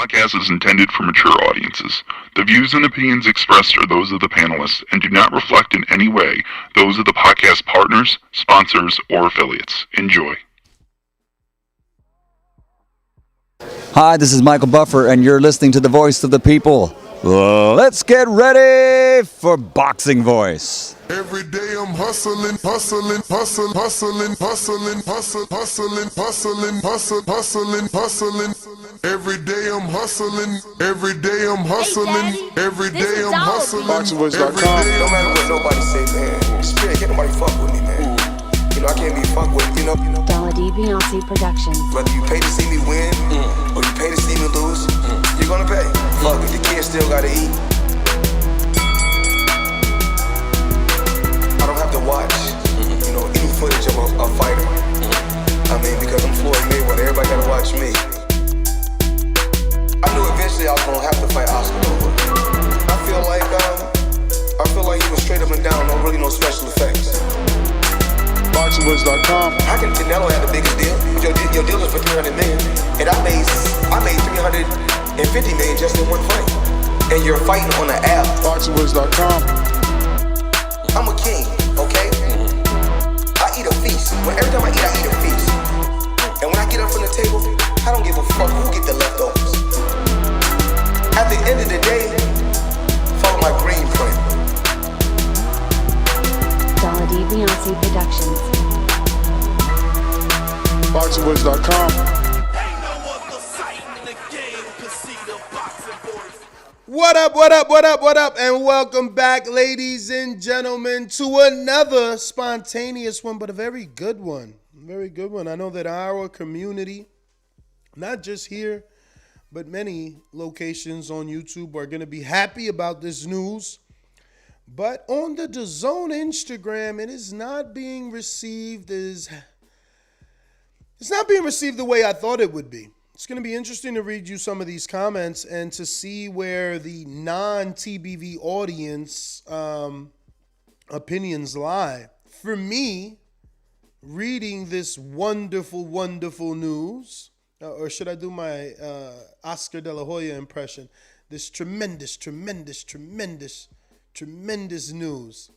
podcast is intended for mature audiences. The views and opinions expressed are those of the panelists and do not reflect in any way those of the podcast partners, sponsors, or affiliates. Enjoy. Hi, this is Michael Buffer, and you're listening to the Voice of the People. Let's get ready for Boxing Voice. Every day I'm hustling, hustling, hustling, hustling, hustling, hustling, hustling, hustling, hustling, hustling, hustling. Every day I'm hustling, every day I'm hustling, every day I'm hustling. BoxingVoice.com. No matter what nobody say, man. Spirit, can't nobody fuck with me, man. You know, I can't be fucked with, you know. Beyonce Productions. Whether you pay to see me win, or you pay to see me lose, you're gonna pay. Fuck it, the kids still gotta eat. I don't have to watch, you know, any footage of a fighter. I mean, because I'm Floyd Mayweather, everybody gotta watch me. I knew eventually I was gonna have to fight Oscar over. I feel like he was straight up and down, no special effects. BoxingVoice.com. How can Canelo have the biggest deal? Your deal is for $300 million, and I made $350 million just in one fight. And you're fighting on an app. BoxingVoice.com. I'm a king, okay? I eat a feast. Every time I eat a feast. And when I get up from the table, I don't give a fuck who get the leftovers. At the end of the day, follow my green print. Beyonce Productions. BoxingVoice.com. What up, and welcome back, ladies and gentlemen, to another spontaneous one, but a very good one. Very good one. I know that our community, not just here, but many locations on YouTube are going to be happy about this news. But on the Dazn Instagram, it is not being received the way I thought it would be. It's going to be interesting to read you some of these comments and to see where the non-TBV audience opinions lie. For me, reading this wonderful, wonderful news, or should I do my Oscar De La Hoya impression? This tremendous news,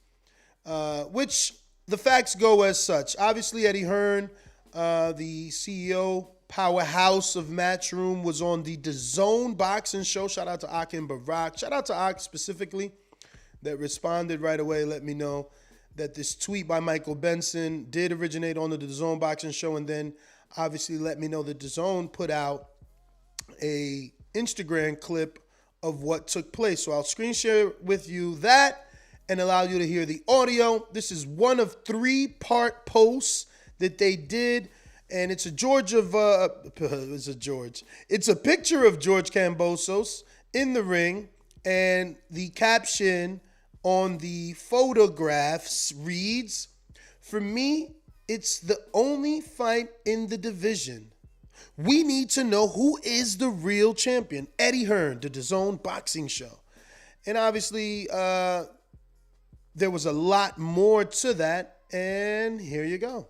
which the facts go as such. Obviously, Eddie Hearn, the CEO, powerhouse of Matchroom, was on the Dazn boxing show. Shout out to Ak and Barack. Shout out to Ak specifically that responded right away. Let me know that this tweet by Michael Benson did originate on the Dazn boxing show, and then obviously let me know that Dazn put out a Instagram clip of what took place. So I'll screen share with you that and allow you to hear the audio. This is one of 3-part posts that they did, and it's a picture of George Kambosos in the ring, and the caption on the photographs reads, "For me, it's the only fight in the division. We need to know who is the real champion." Eddie Hearn, the Dazn boxing show. And obviously, there was a lot more to that, and here you go.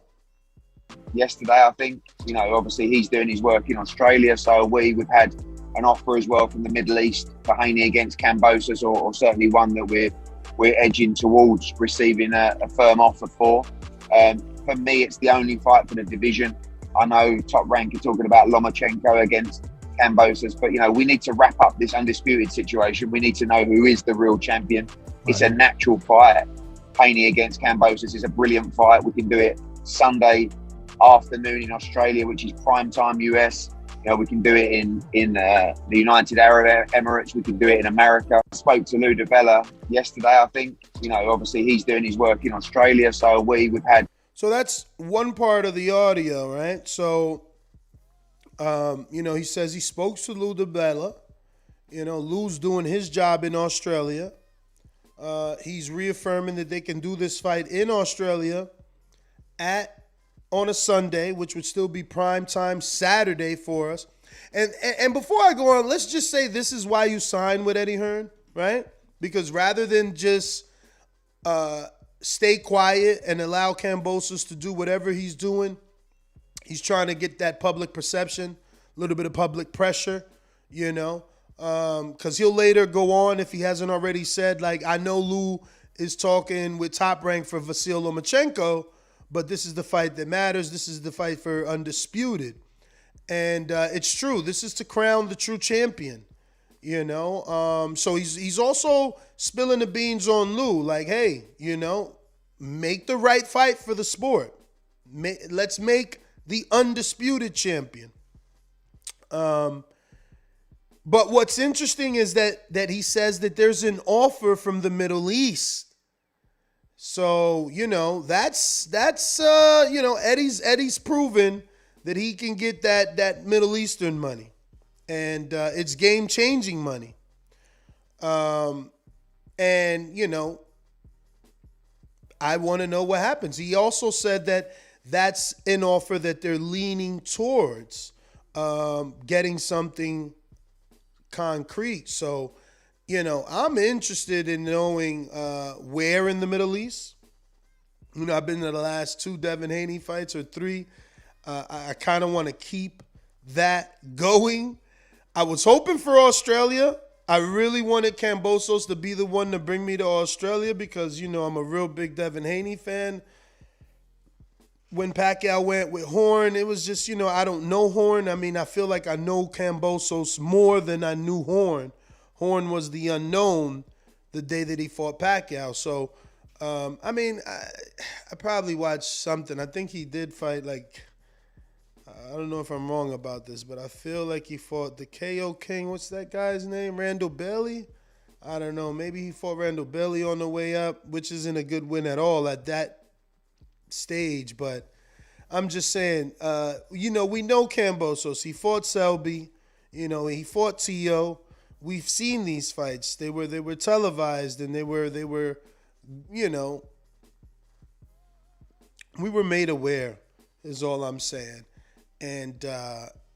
Yesterday, I think, obviously he's doing his work in Australia, so we've had an offer as well from the Middle East for Haney against Kambosos, or certainly one that we're edging towards receiving a firm offer for. For me, it's the only fight for the division. I know Top Rank are talking about Lomachenko against Kambosos, but we need to wrap up this Undisputed situation. We need to know who is the real champion. Right. It's a natural fight. Haney against Kambosos is a brilliant fight. We can do it Sunday afternoon in Australia, which is prime time US. We can do it in the United Arab Emirates. We can do it in America. I spoke to Lou DiBella yesterday, I think. Obviously he's doing his work in Australia, so we've had. So that's one part of the audio, right? So, he says he spoke to Lou DiBella. Lou's doing his job in Australia. He's reaffirming that they can do this fight in Australia on a Sunday, which would still be prime time Saturday for us. And before I go on, let's just say this is why you signed with Eddie Hearn, right? Because rather than just stay quiet and allow Kambosos to do whatever he's doing, he's trying to get that public perception, a little bit of public pressure, you know, because he'll later go on, if he hasn't already said, like, I know Lou is talking with Top Rank for Vasyl Lomachenko, but this is the fight that matters. This is the fight for Undisputed. And it's true. This is to crown the true champion, you know. So he's also spilling the beans on Lou, like, hey, you know, make the right fight for the sport. Let's make the undisputed champion. But what's interesting is that he says that there's an offer from the Middle East. So, you know, that's you know, Eddie's proven that he can get that Middle Eastern money. And it's game-changing money. And, you know, I want to know what happens. He also said that that's an offer that they're leaning towards, getting something concrete. So, you know, I'm interested in knowing where in the Middle East. You know, I've been to the last 2 Devin Haney fights, or 3. I kind of want to keep that going. I was hoping for Australia. I really wanted Kambosos to be the one to bring me to Australia because, you know, I'm a real big Devin Haney fan. When Pacquiao went with Hearn, it was just, you know, I don't know Hearn. I mean, I feel like I know Kambosos more than I knew Hearn. Hearn was the unknown the day that he fought Pacquiao. So, I mean, I probably watched something. I think he did fight, like, I don't know if I'm wrong about this, but I feel like he fought the KO King. What's that guy's name? Randall Bailey? I don't know. Maybe he fought Randall Bailey on the way up, which isn't a good win at all at that stage. But I'm just saying, you know, we know Kambosos. He fought Selby. You know, he fought T.O. We've seen these fights. They were televised, and they were, you know, we were made aware, is all I'm saying. And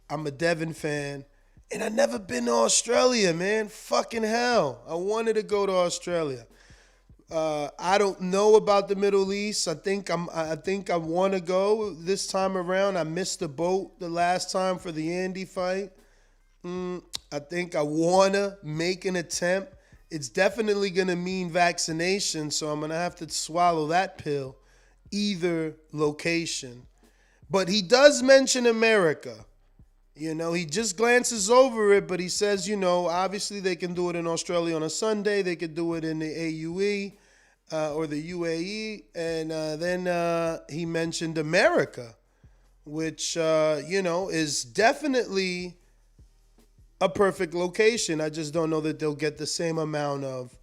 I'm a Devin fan, and I've never been to Australia, man. Fucking hell. I wanted to go to Australia. I don't know about the Middle East. I think I want to go this time around. I missed the boat the last time for the Andy fight. I think I want to make an attempt. It's definitely going to mean vaccination, so I'm going to have to swallow that pill, either location. But he does mention America. You know, he just glances over it, but he says, you know, obviously they can do it in Australia on a Sunday. They could do it in the AUE or the UAE. And then he mentioned America, which, you know, is definitely a perfect location. I just don't know that they'll get the same amount of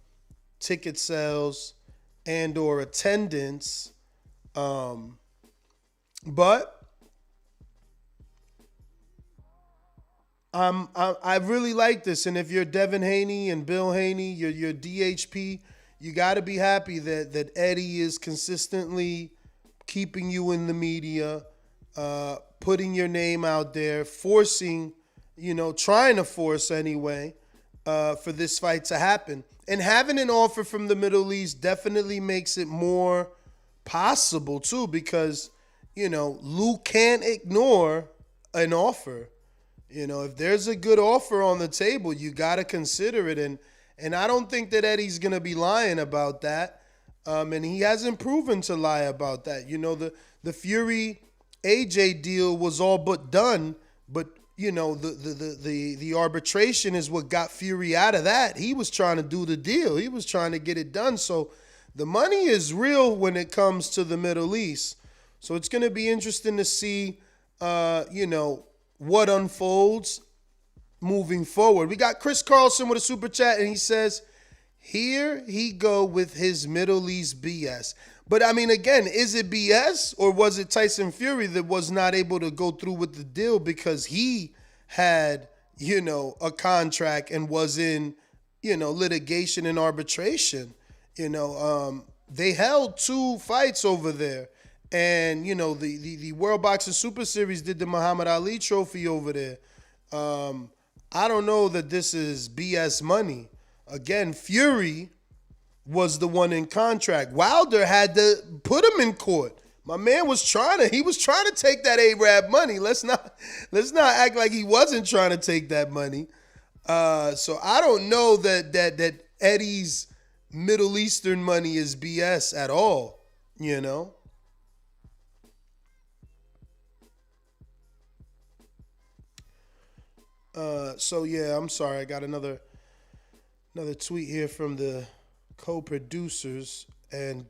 ticket sales and or attendance. But I really like this, and if you're Devin Haney and Bill Haney, you're DHP, you got to be happy that Eddie is consistently keeping you in the media, putting your name out there, forcing, you know, trying to force anyway, for this fight to happen. And having an offer from the Middle East definitely makes it more possible too, because, you know, Lou can't ignore an offer. You know, if there's a good offer on the table, you got to consider it. And I don't think that Eddie's going to be lying about that. And he hasn't proven to lie about that. You know, the Fury AJ deal was all but done, but, you know, the arbitration is what got Fury out of that. He was trying to do the deal. He was trying to get it done. So the money is real when it comes to the Middle East. So it's going to be interesting to see, you know, what unfolds moving forward. We got Chris Carlson with a super chat, and he says, here he go with his Middle East BS. But, I mean, again, is it BS, or was it Tyson Fury that was not able to go through with the deal because he had, you know, a contract and was in, you know, litigation and arbitration? You know, they held 2 fights over there. And, you know, the World Boxing Super Series did the Muhammad Ali trophy over there. I don't know that this is BS money. Again, Fury was the one in contract. Wilder had to put him in court. My man was trying to take that Arab money. Let's not act like he wasn't trying to take that money. So I don't know that Eddie's Middle Eastern money is BS at all, you know? So yeah, I'm sorry. I got another tweet here from the co-producers, and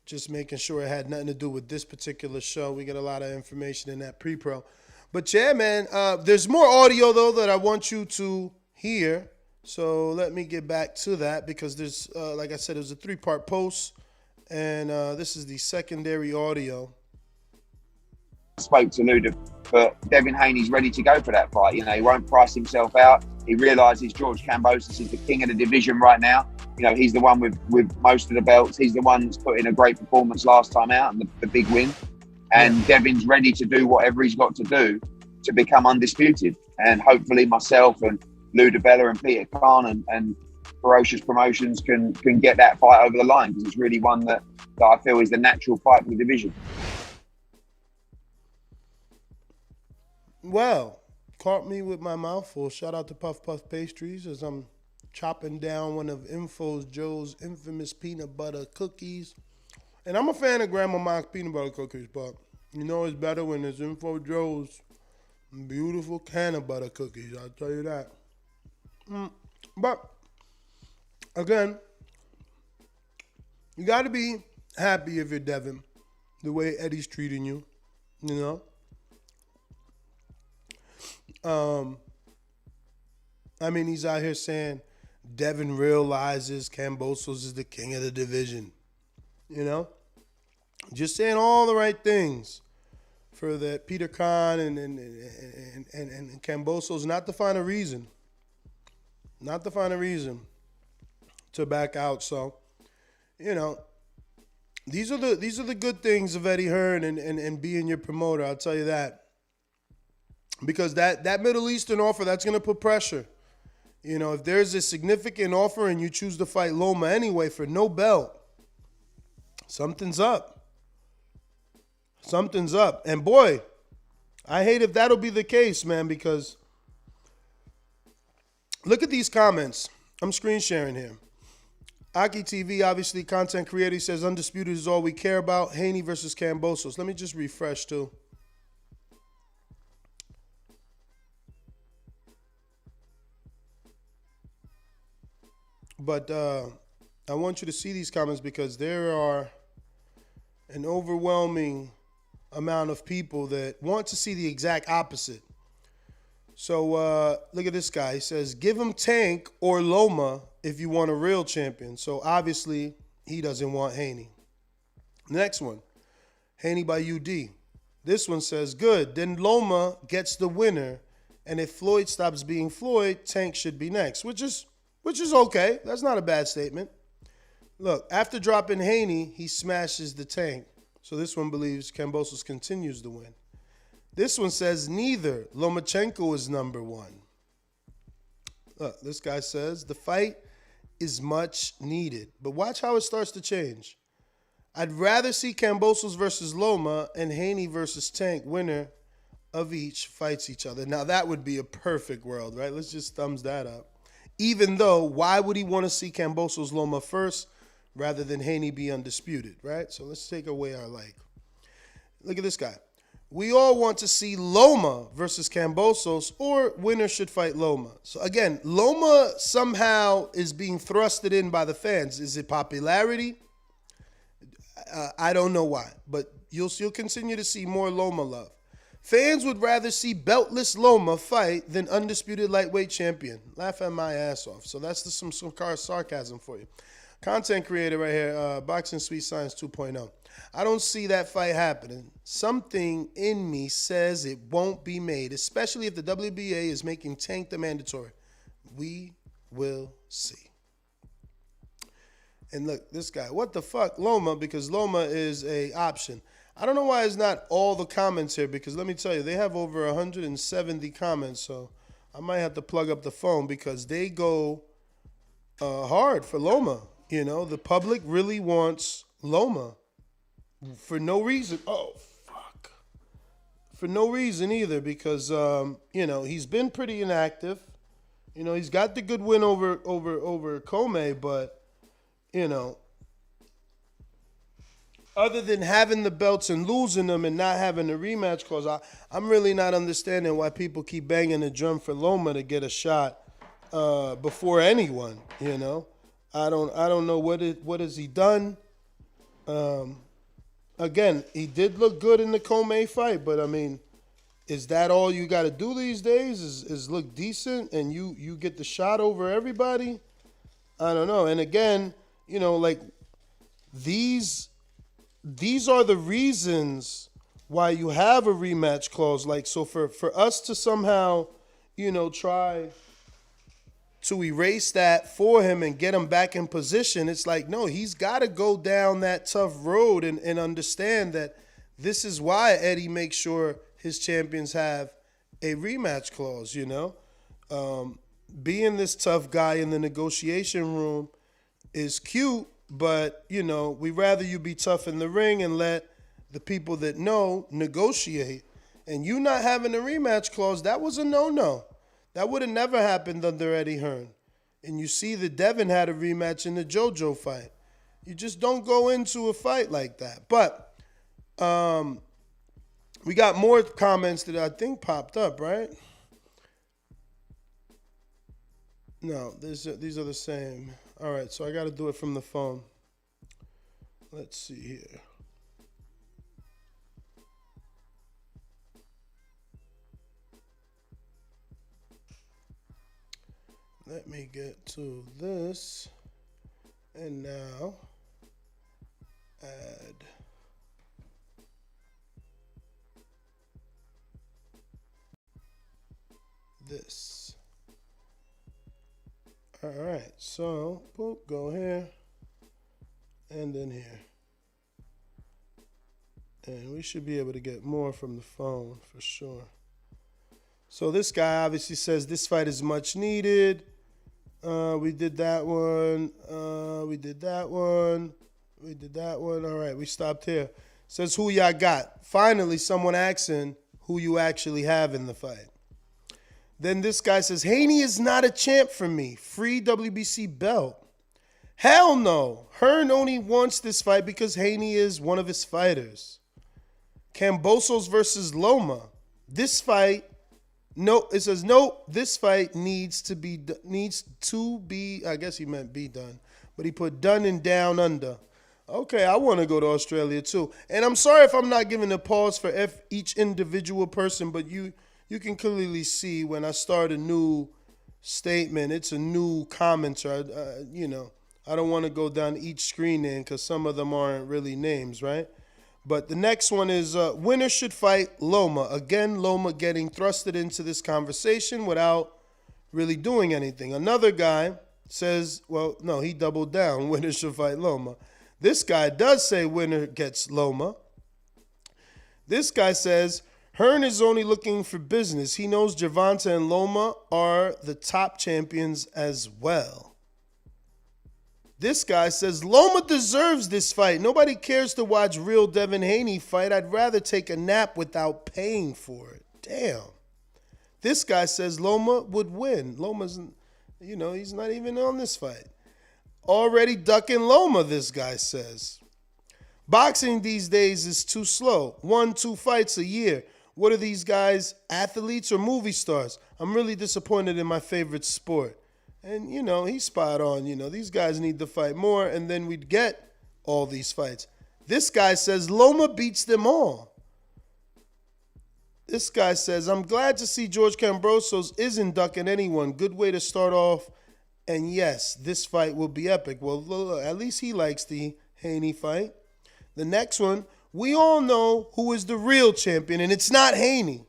just making sure it had nothing to do with this particular show. We get a lot of information in that pre-pro. But yeah, man, there's more audio though that I want you to hear. So let me get back to that, because there's, like I said, it was a 3-part post, and this is the secondary audio. Spoke to Luda, but Devin Haney's ready to go for that fight. You know, he won't price himself out. He realises George Kambosos is the king of the division right now. You know, he's the one with most of the belts. He's the one that's put in a great performance last time out and the big win. And Devin's ready to do whatever he's got to do to become undisputed. And hopefully myself and Luda Bella and Peter Khan and Ferocious Promotions can get that fight over the line, because it's really one that I feel is the natural fight for the division. Well, caught me with my mouth full. Shout out to Puff Puff Pastries as I'm chopping down one of Info Joe's infamous peanut butter cookies. And I'm a fan of Grandma Mock's peanut butter cookies, but you know it's better when it's Info Joe's beautiful can of butter cookies. I'll tell you that. But again, you got to be happy if you're Devin, the way Eddie's treating you, you know. I mean, he's out here saying Devin realizes Kambosos is the king of the division, you know. Just saying all the right things for the Peter Khan and Kambosos, not to find a reason to back out. So, you know, these are the good things of Eddie Hearn and being your promoter. I'll tell you that, because that Middle Eastern offer, that's going to put pressure. You know, if there's a significant offer and you choose to fight Loma anyway for no belt, something's up. Something's up. And boy, I hate if that'll be the case, man, because look at these comments. I'm screen sharing here. Aki TV, obviously content creator, he says Undisputed is all we care about. Haney versus Kambosos. Let me just refresh too. But I want you to see these comments, because there are an overwhelming amount of people that want to see the exact opposite. So look at this guy. He says, give him Tank or Loma if you want a real champion. So obviously he doesn't want Haney. Next one, Haney by UD. This one says, good, then Loma gets the winner, and if Floyd stops being Floyd, Tank should be next, which is okay. That's not a bad statement. Look, after dropping Haney, he smashes the Tank. So this one believes Kambosos continues to win. This one says neither. Lomachenko is number one. Look, this guy says the fight is much needed. But watch how it starts to change. I'd rather see Kambosos versus Loma and Haney versus Tank. Winner of each fights each other. Now that would be a perfect world, right? Let's just thumbs that up. Even though, why would he want to see Kambosos Loma first rather than Haney be undisputed, right? So let's take away our like. Look at this guy. We all want to see Loma versus Kambosos, or winner should fight Loma. So again, Loma somehow is being thrusted in by the fans. Is it popularity? I don't know why, but you'll continue to see more Loma love. Fans would rather see beltless Loma fight than undisputed lightweight champion. Laugh at my ass off. So that's some sarcasm for you. Content creator right here, Boxing Sweet Science 2.0. I don't see that fight happening. Something in me says it won't be made, especially if the WBA is making Tank the mandatory. We will see. And look, this guy, what the fuck, Loma, because Loma is a option. I don't know why it's not all the comments here, because let me tell you, they have over 170 comments, so I might have to plug up the phone, because they go hard for Loma. You know, the public really wants Loma for no reason. Oh, fuck. For no reason either, because, you know, he's been pretty inactive. You know, he's got the good win over Comey, but, you know, other than having the belts and losing them and not having a rematch clause, I'm really not understanding why people keep banging the drum for Loma to get a shot before anyone. You know, I don't know what has he done. Again, he did look good in the Comey fight, but I mean, is that all you got to do these days? Is look decent and you get the shot over everybody? I don't know. And again, you know, like these are the reasons why you have a rematch clause. Like, so for us to somehow, you know, try to erase that for him and get him back in position, it's like, no, he's got to go down that tough road and understand that this is why Eddie makes sure his champions have a rematch clause, you know. Being this tough guy in the negotiation room is cute, but, you know, we'd rather you be tough in the ring and let the people that know negotiate. And you not having a rematch clause, that was a no-no. That would have never happened under Eddie Hearn. And you see that Devin had a rematch in the JoJo fight. You just don't go into a fight like that. But we got more comments that I think popped up, right? No, these are the same. All right, so I got to do it from the phone. Let's see here. Let me get to this. And now, add this. All right, so boop, go here and then here. And we should be able to get more from the phone for sure. So this guy obviously says this fight is much needed. We did that one. We did that one. We did that one. All right, we stopped here. Says who y'all got. Finally, someone asking who you actually have in the fight. Then this guy says, Haney is not a champ for me. Free WBC belt. Hell no. Hearn only wants this fight because Haney is one of his fighters. Kambosos versus Loma. This fight, no, it says, no, this fight needs to be, I guess he meant be done. But he put done and down under. Okay, I want to go to Australia too. And I'm sorry if I'm not giving a pause for each individual person, but you can clearly see when I start a new statement, it's a new commenter. You know, I don't want to go down each screen name because some of them aren't really names, right? But the next one is winner should fight Loma. Again, Loma getting thrusted into this conversation without really doing anything. Another guy says, well, no, he doubled down. Winner should fight Loma. This guy does say winner gets Loma. This guy says, Hearn is only looking for business. He knows Gervonta and Loma are the top champions as well. This guy says, Loma deserves this fight. Nobody cares to watch real Devin Haney fight. I'd rather take a nap without paying for it. Damn. This guy says Loma would win. Loma's, you know, he's not even on this fight. Already ducking Loma, this guy says. Boxing these days is too slow. 1-2 fights a year. What are these guys, athletes or movie stars? I'm really disappointed in my favorite sport. And, you know, he's spot on. You know, these guys need to fight more, and then we'd get all these fights. This guy says Loma beats them all. This guy says, I'm glad to see George Kambosos isn't ducking anyone. Good way to start off. And yes, this fight will be epic. Well, look, at least he likes the Haney fight. The next one, we all know who is the real champion, and it's not Haney.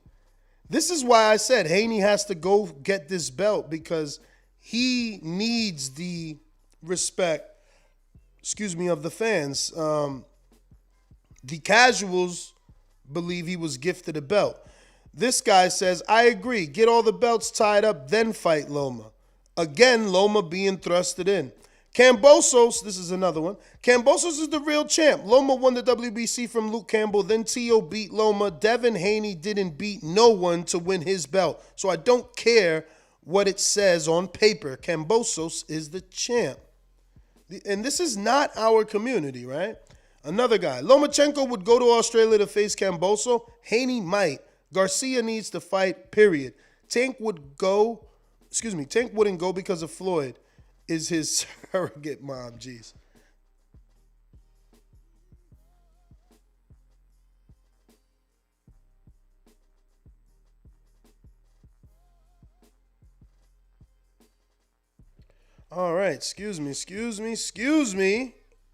This is why I said Haney has to go get this belt, because he needs the respect, of the fans. The casuals believe he was gifted a belt. This guy says, I agree. Get all the belts tied up, then fight Loma. Again, Loma being thrusted in. Kambosos, this is another one. Kambosos is the real champ. Loma won the WBC from Luke Campbell. Then T.O. beat Loma. Devin Haney didn't beat no one to win his belt. So I don't care what it says on paper. Kambosos is the champ. And this is not our community, right? Another guy. Lomachenko would go to Australia to face Kambosos. Haney might. Garcia needs to fight, period. Tank wouldn't go because of Floyd. Is his surrogate mom. Jeez. All right, excuse me.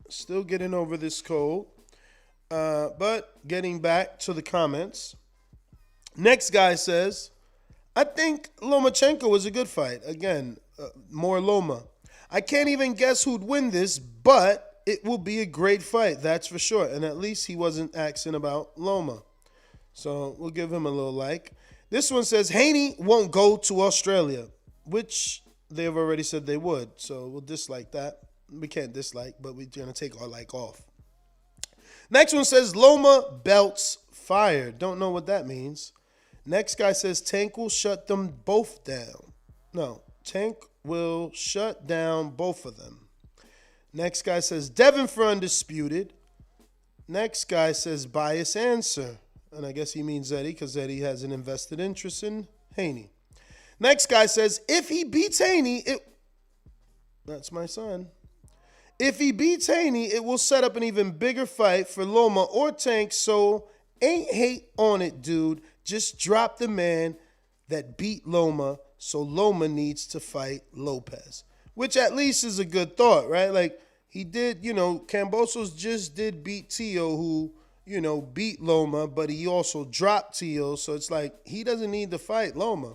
Still getting over this cold. But getting back to the comments. Next guy says, I think Lomachenko is a good fight. Again, more Loma. I can't even guess who'd win this, but it will be a great fight, that's for sure. And at least he wasn't asking about Loma. So we'll give him a little like. This one says, Haney won't go to Australia, which they've already said they would. So we'll dislike that. We can't dislike, but we're going to take our like off. Next one says, Loma belts fired. Don't know what that means. Next guy says, Tank will shut them both down. No, Tank will shut down both of them. Next guy says, Devin for Undisputed. Next guy says, bias answer. And I guess he means Eddie because Eddie has an invested interest in Haney. Next guy says, if he beats Haney, that's my son. If he beats Haney, it will set up an even bigger fight for Loma or Tank, so ain't hate on it, dude. Just drop the man that beat Loma, so Loma needs to fight Lopez. Which at least is a good thought, right? Like, he did, Kambosos just did beat Tio, who, beat Loma, but he also dropped Tio, so it's like, he doesn't need to fight Loma.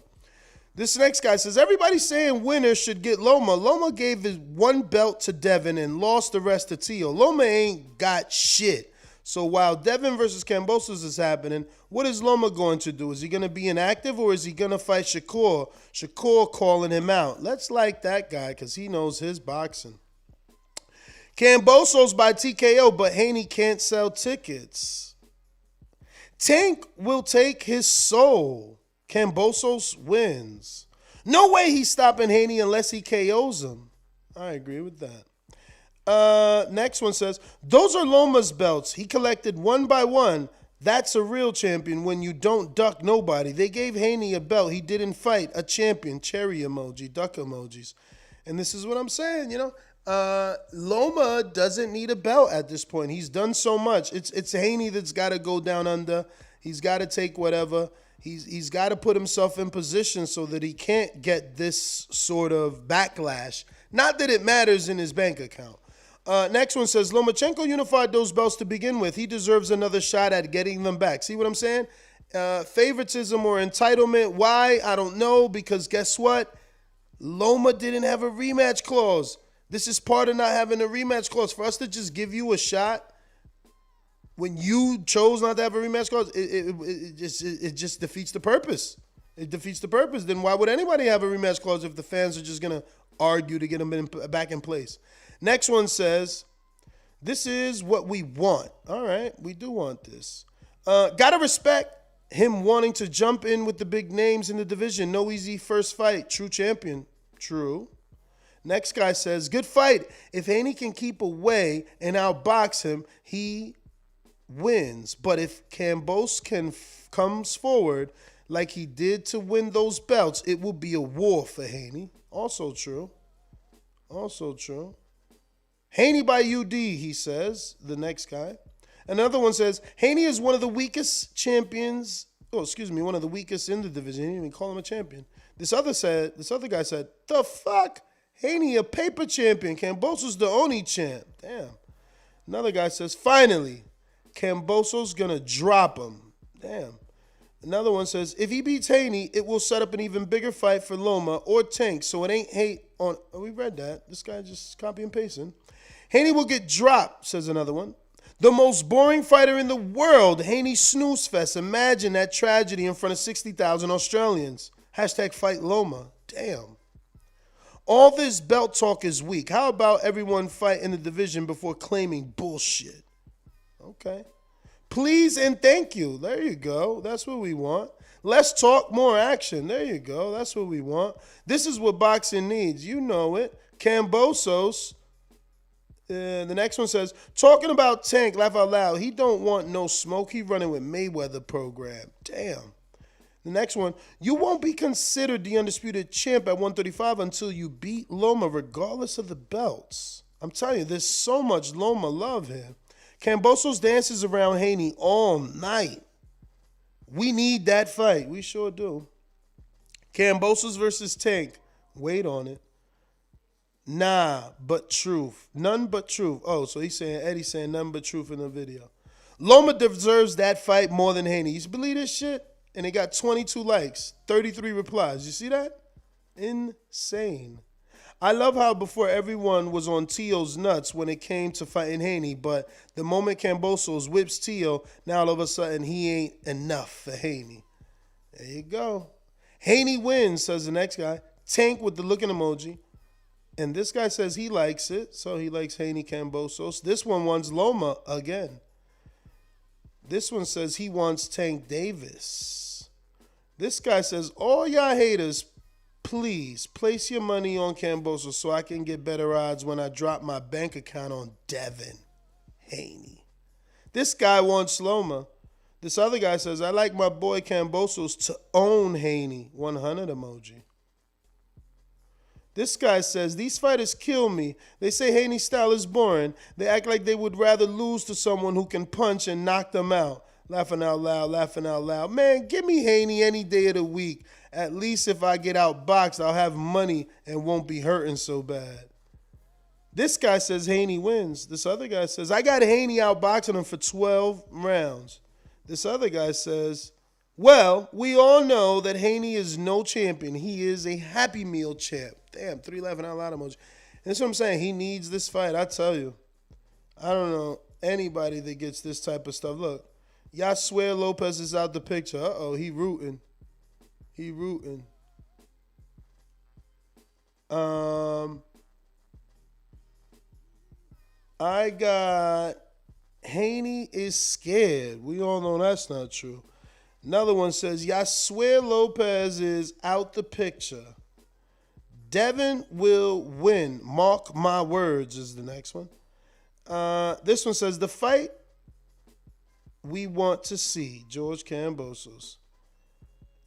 This next guy says, everybody's saying winner should get Loma. Loma gave his one belt to Devin and lost the rest to Tio. Loma ain't got shit. So while Devin versus Kambosos is happening, what is Loma going to do? Is he going to be inactive or is he going to fight Shakur? Shakur calling him out. Let's like that guy because he knows his boxing. Kambosos by TKO, but Haney can't sell tickets. Tank will take his soul. Kambosos wins. No way he's stopping Haney unless he KOs him. I agree with that. Next one says, those are Loma's belts. He collected one by one. That's a real champion when you don't duck nobody. They gave Haney a belt. He didn't fight a champion. Cherry emoji, duck emojis. And this is what I'm saying, Loma doesn't need a belt at this point. He's done so much. It's Haney that's got to go down under. He's got to take whatever. He's got to put himself in position so that he can't get this sort of backlash. Not that it matters in his bank account. Next one says, Lomachenko unified those belts to begin with. He deserves another shot at getting them back. See what I'm saying? Favoritism or entitlement. Why? I don't know, because guess what? Loma didn't have a rematch clause. This is part of not having a rematch clause. For us to just give you a shot when you chose not to have a rematch clause, it just defeats the purpose. It defeats the purpose. Then why would anybody have a rematch clause if the fans are just going to argue to get them back in place? Next one says, this is what we want. All right, we do want this. Gotta respect him wanting to jump in with the big names in the division. No easy first fight. True champion. True. Next guy says, good fight. If Haney can keep away and outbox him, he wins. But if Kambosos comes forward like he did to win those belts, it will be a war for Haney. Also true. Also true. Haney by UD, he says, the next guy. Another one says, Haney is one of the weakest champions. One of the weakest in the division. He didn't even call him a champion. This other guy said, the fuck? Haney a paper champion. Kambosos the only champ. Damn. Another guy says, finally, Kambosos gonna drop him. Damn. Another one says, if he beats Haney, it will set up an even bigger fight for Loma or Tank, so it ain't hate on... Oh, we read that. This guy just copy and pasting. Haney will get dropped, says another one. The most boring fighter in the world, Haney snooze fest. Imagine that tragedy in front of 60,000 Australians. Hashtag fight Loma. Damn. All this belt talk is weak. How about everyone fight in the division before claiming bullshit? Okay. Please and thank you. There you go. That's what we want. Less talk, more action. There you go. That's what we want. This is what boxing needs. You know it. Kambosos. The next one says, talking about Tank, laugh out loud. He don't want no smoke. He running with Mayweather program. Damn. The next one, you won't be considered the undisputed champ at 135 until you beat Loma, regardless of the belts. I'm telling you, there's so much Loma love here. Kambosos dances around Haney all night. We need that fight. We sure do. Kambosos versus Tank. Wait on it. Nah, but truth. None but truth. Oh, so Eddie's saying none but truth in the video. Loma deserves that fight more than Haney. You believe this shit? And it got 22 likes, 33 replies. You see that? Insane. I love how before everyone was on Tio's nuts when it came to fighting Haney, but the moment Kambosos whips Tio, now all of a sudden he ain't enough for Haney. There you go. Haney wins, says the next guy. Tank with the looking emoji. And this guy says he likes it, so he likes Haney Kambosos. This one wants Loma again. This one says he wants Tank Davis. This guy says, all y'all haters, please place your money on Kambosos so I can get better odds when I drop my bank account on Devin Haney. This guy wants Loma. This other guy says, I like my boy Kambosos to own Haney. 100 emoji. This guy says, these fighters kill me. They say Haney's style is boring. They act like they would rather lose to someone who can punch and knock them out. Laughing out loud, laughing out loud. Man, give me Haney any day of the week. At least if I get outboxed, I'll have money and won't be hurting so bad. This guy says Haney wins. This other guy says, I got Haney outboxing him for 12 rounds. This other guy says, well, we all know that Haney is no champion. He is a Happy Meal champ. Damn, 3 laughing out loud emoji. And that's what I'm saying. He needs this fight. I tell you. I don't know anybody that gets this type of stuff. Look, y'all swear Lopez is out the picture. Uh-oh, he rooting. He rooting. I got Haney is scared. We all know that's not true. Another one says, y'all swear Lopez is out the picture. Devin will win. Mark my words is the next one. This one says, the fight we want to see. George Kambosos.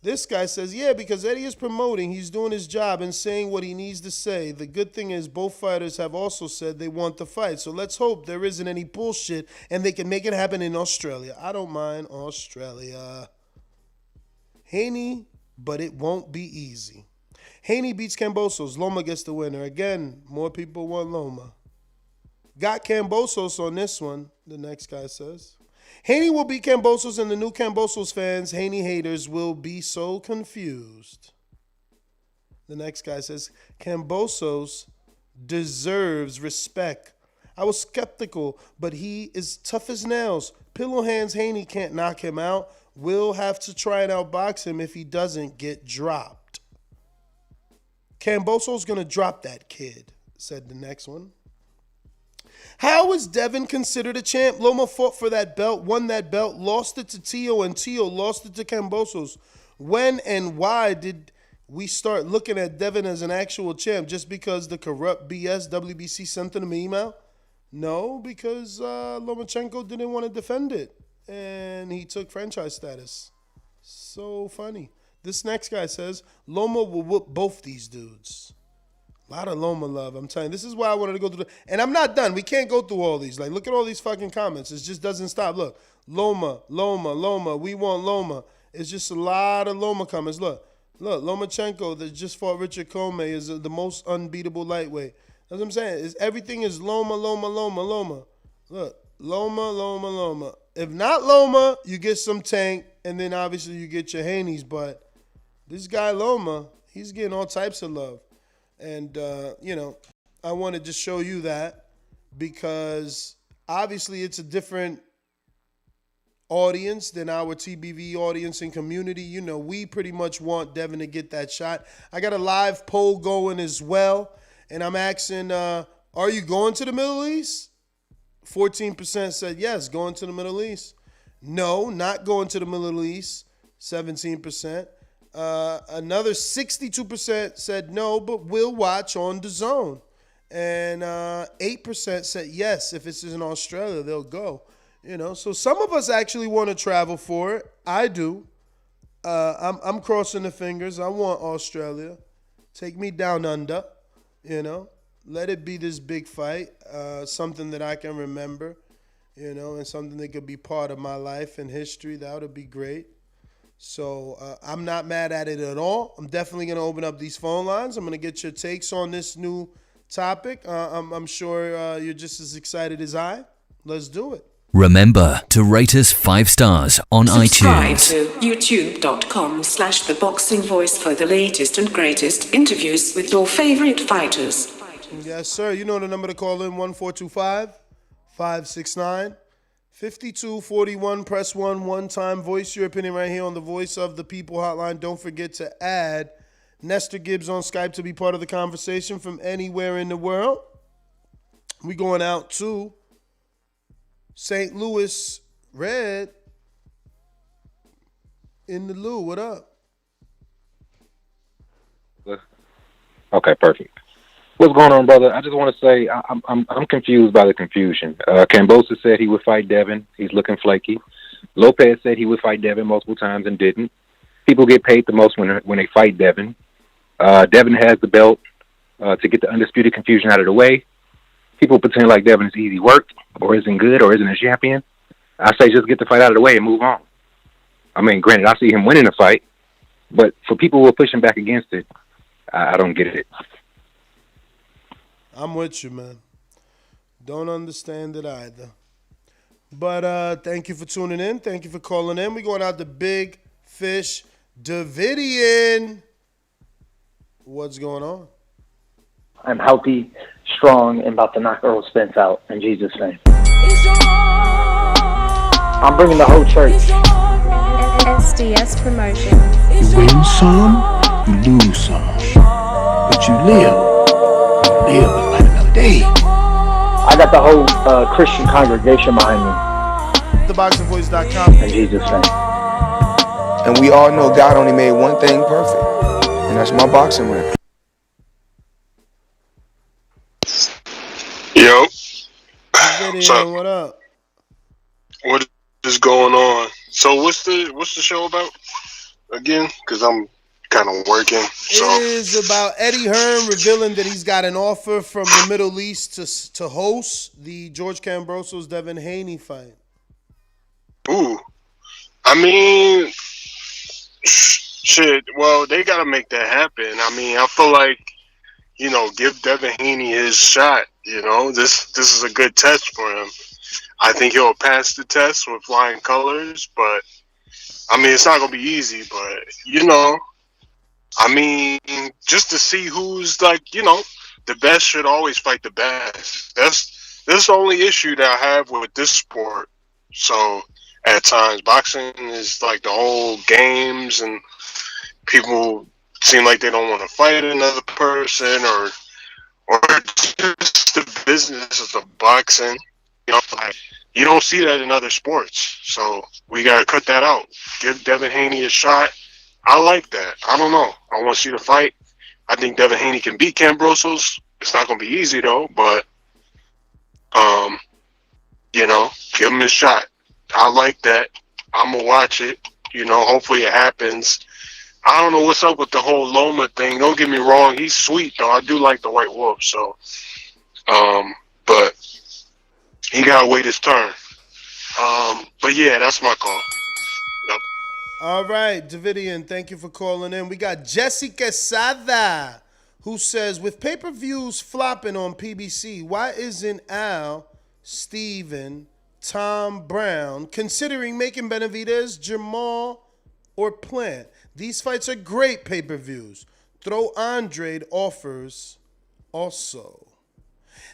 This guy says, yeah, because Eddie is promoting. He's doing his job and saying what he needs to say. The good thing is both fighters have also said they want the fight. So let's hope there isn't any bullshit and they can make it happen in Australia. I don't mind Australia. Haney, but it won't be easy. Haney beats Kambosos. Loma gets the winner. Again, more people want Loma. Got Kambosos on this one, the next guy says. Haney will beat Kambosos, and the new Kambosos fans, Haney haters, will be so confused. The next guy says, Kambosos deserves respect. I was skeptical, but he is tough as nails. Pillow hands Haney can't knock him out. We'll have to try and outbox him if he doesn't get dropped. Kambosos gonna drop that kid, said the next one. How is Devin considered a champ? Loma fought for that belt, won that belt, lost it to Tio, and Tio lost it to Kambosos. When and why did we start looking at Devin as an actual champ? Just because the corrupt BS WBC sent him an email? No, because Lomachenko didn't want to defend it, and he took franchise status. So funny. This next guy says, Loma will whoop both these dudes. A lot of Loma love. I'm telling you, this is why I wanted to go through. And I'm not done. We can't go through all these. Like, look at all these fucking comments. It just doesn't stop. Look, Loma, Loma, Loma. We want Loma. It's just a lot of Loma comments. Look, Lomachenko that just fought Richard Comey is the most unbeatable lightweight. That's what I'm saying. Everything is Loma, Loma, Loma, Loma. Look, Loma, Loma, Loma. If not Loma, you get some Tank, and then obviously you get your Haneys. But this guy Loma, he's getting all types of love. And, I wanted to show you that because obviously it's a different audience than our TBV audience and community. We pretty much want Devin to get that shot. I got a live poll going as well. And I'm asking, are you going to the Middle East? 14% said yes, going to the Middle East. No, not going to the Middle East. 17%. Another 62% said no, but will watch on Dazn. And 8% said yes, if it's in Australia, they'll go. You know, so some of us actually want to travel for it. I do. I'm crossing the fingers. I want Australia. Take me down under, you know. Let it be this big fight, something that I can remember, you know, and something that could be part of my life and history. That would be great. So I'm not mad at it at all. I'm definitely going to open up these phone lines. I'm going to get your takes on this new topic. I'm sure you're just as excited as I. Let's do it. Remember to rate us 5 stars on Subscribe iTunes. to youtube.com/theboxingvoice for the latest and greatest interviews with your favorite fighters. Yes, sir. You know the number to call in, 1-425-569-5241. Press 1 one time. Voice your opinion right here on the Voice of the People hotline. Don't forget to add Nestor Gibbs on Skype to be part of the conversation from anywhere in the world. We going out to St. Louis Red in the Lou. What up? Okay, perfect. What's going on, brother? I just want to say I'm confused by the confusion. Kambosos said he would fight Devin. He's looking flaky. Lopez said he would fight Devin multiple times and didn't. People get paid the most when they fight Devin. Devin has the belt to get the Undisputed confusion out of the way. People pretend like Devin is easy work or isn't good or isn't a champion. I say just get the fight out of the way and move on. I mean, granted, I see him winning the fight, but for people who are pushing back against it, I don't get it. I'm with you, man. Don't understand it either. But thank you for tuning in. Thank you for calling in. We're going out to Big Fish Davidian. What's going on? I'm healthy, strong, and about to knock Earl Spence out in Jesus' name. I'm bringing the whole church. SDS Promotion. You win some, you lose some. But you live and fight another day. I got the whole Christian congregation behind me. TheBoxingVoice.com. In Jesus' name. And we all know God only made one thing perfect, and that's my boxing ring. Yo. So, what up? What is going on? So what's the show about again? Because I'm kind of working. So it is about Eddie Hearn revealing that he's got an offer from the Middle East to host the George Kambosos Devin Haney fight. Ooh, I mean, shit. Well, they gotta make that happen. I mean, I feel like, you know, give Devin Haney his shot. You know, this is a good test for him. I think he'll pass the test with flying colors, but I mean, it's not gonna be easy. But you know, I mean, just to see who's like, you know, the best should always fight the best. That's the only issue that I have with this sport. So at times, boxing is like the whole games, and people seem like they don't want to fight another person, or just the business of boxing. You know, like, you don't see that in other sports. So we gotta cut that out. Give Devin Haney a shot. I like that. I don't know. I want to see the fight. I think Devin Haney can beat Kambosos. It's not gonna be easy though, but you know, give him a shot. I like that. I'm gonna watch it. You know, hopefully it happens. I don't know what's up with the whole Loma thing. Don't get me wrong. He's sweet though. I do like the White Wolf. So, but he gotta wait his turn. But yeah, that's my call. Yep. All right, Davidian, thank you for calling in. We got Jesse Quesada, who says, with pay-per-views flopping on PBC, why isn't Al, Steven, Tom Brown considering making Benavidez, Jamal, or Plant? These fights are great pay-per-views. Throw Andrade offers also.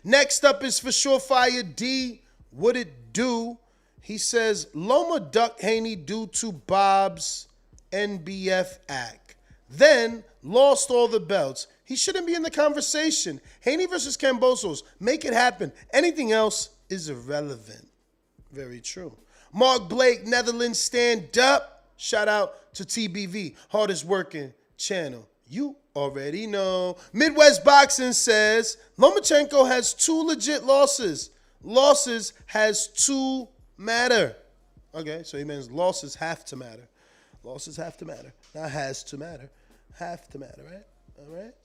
Next up is for Surefire D. What it do? He says, Loma ducked Haney due to Bob's NBF act. Then lost all the belts. He shouldn't be in the conversation. Haney versus Kambosos. Make it happen. Anything else is irrelevant. Very true. Mark Blake, Netherlands, stand up. Shout out to TBV, hardest working channel. You already know. Midwest Boxing says Lomachenko has 2 legit losses. Losses has to matter. Okay, so he means losses have to matter. Losses have to matter. Not has to matter. Have to matter, right?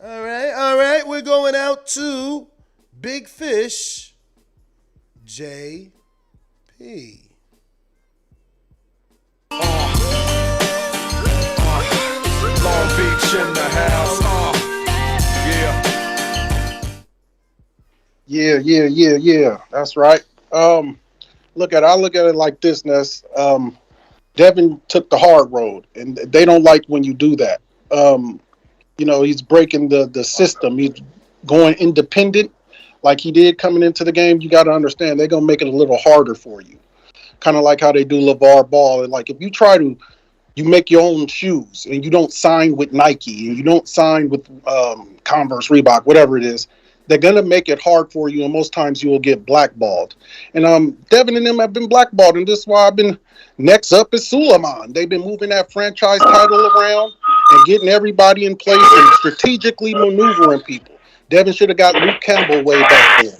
All right. We're going out to Big Fish JP. Long Beach in the house. Yeah. That's right. I look at it like this, Ness. Devin took the hard road, and they don't like when you do that. He's breaking the system. He's going independent like he did coming into the game. You got to understand they're going to make it a little harder for you. Kind of like how they do LeVar Ball. Like if you try to, you make your own shoes and you don't sign with Nike and you don't sign with Converse, Reebok, whatever it is, they're going to make it hard for you, and most times you will get blackballed. And Devin and them have been blackballed, and this is why I've been next up is Suleiman. They've been moving that franchise title around and getting everybody in place and strategically maneuvering people. Devin should have got Luke Campbell way back then.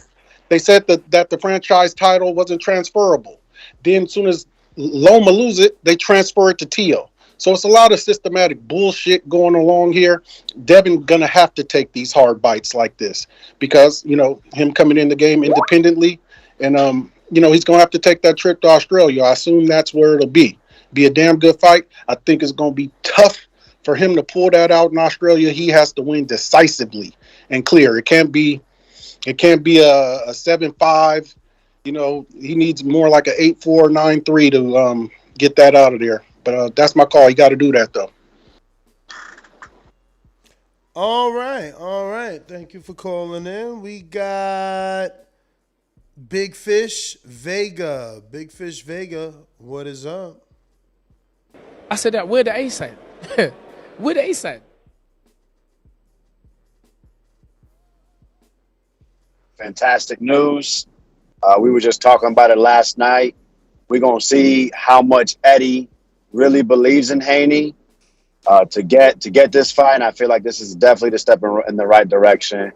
They said that the franchise title wasn't transferable. Then as soon as Loma lose it, they transfer it to Tio. So it's a lot of systematic bullshit going along here. Devin gonna have to take these hard bites like this because, him coming in the game independently and, he's gonna have to take that trip to Australia. I assume that's where it'll be. Be a damn good fight. I think it's gonna be tough for him to pull that out in Australia. He has to win decisively and clear. It can't be a 7-5. He needs more like an 8-4, 9-3 to get that out of there. But that's my call. You got to do that, though. All right. Thank you for calling in. We got Big Fish Vega. Big Fish Vega, what is up? I said that. Where the ace at? Where the ace at? Fantastic news. We were just talking about it last night. We're going to see how much Eddie really believes in Haney to get this fight. And I feel like this is definitely the step in the right direction.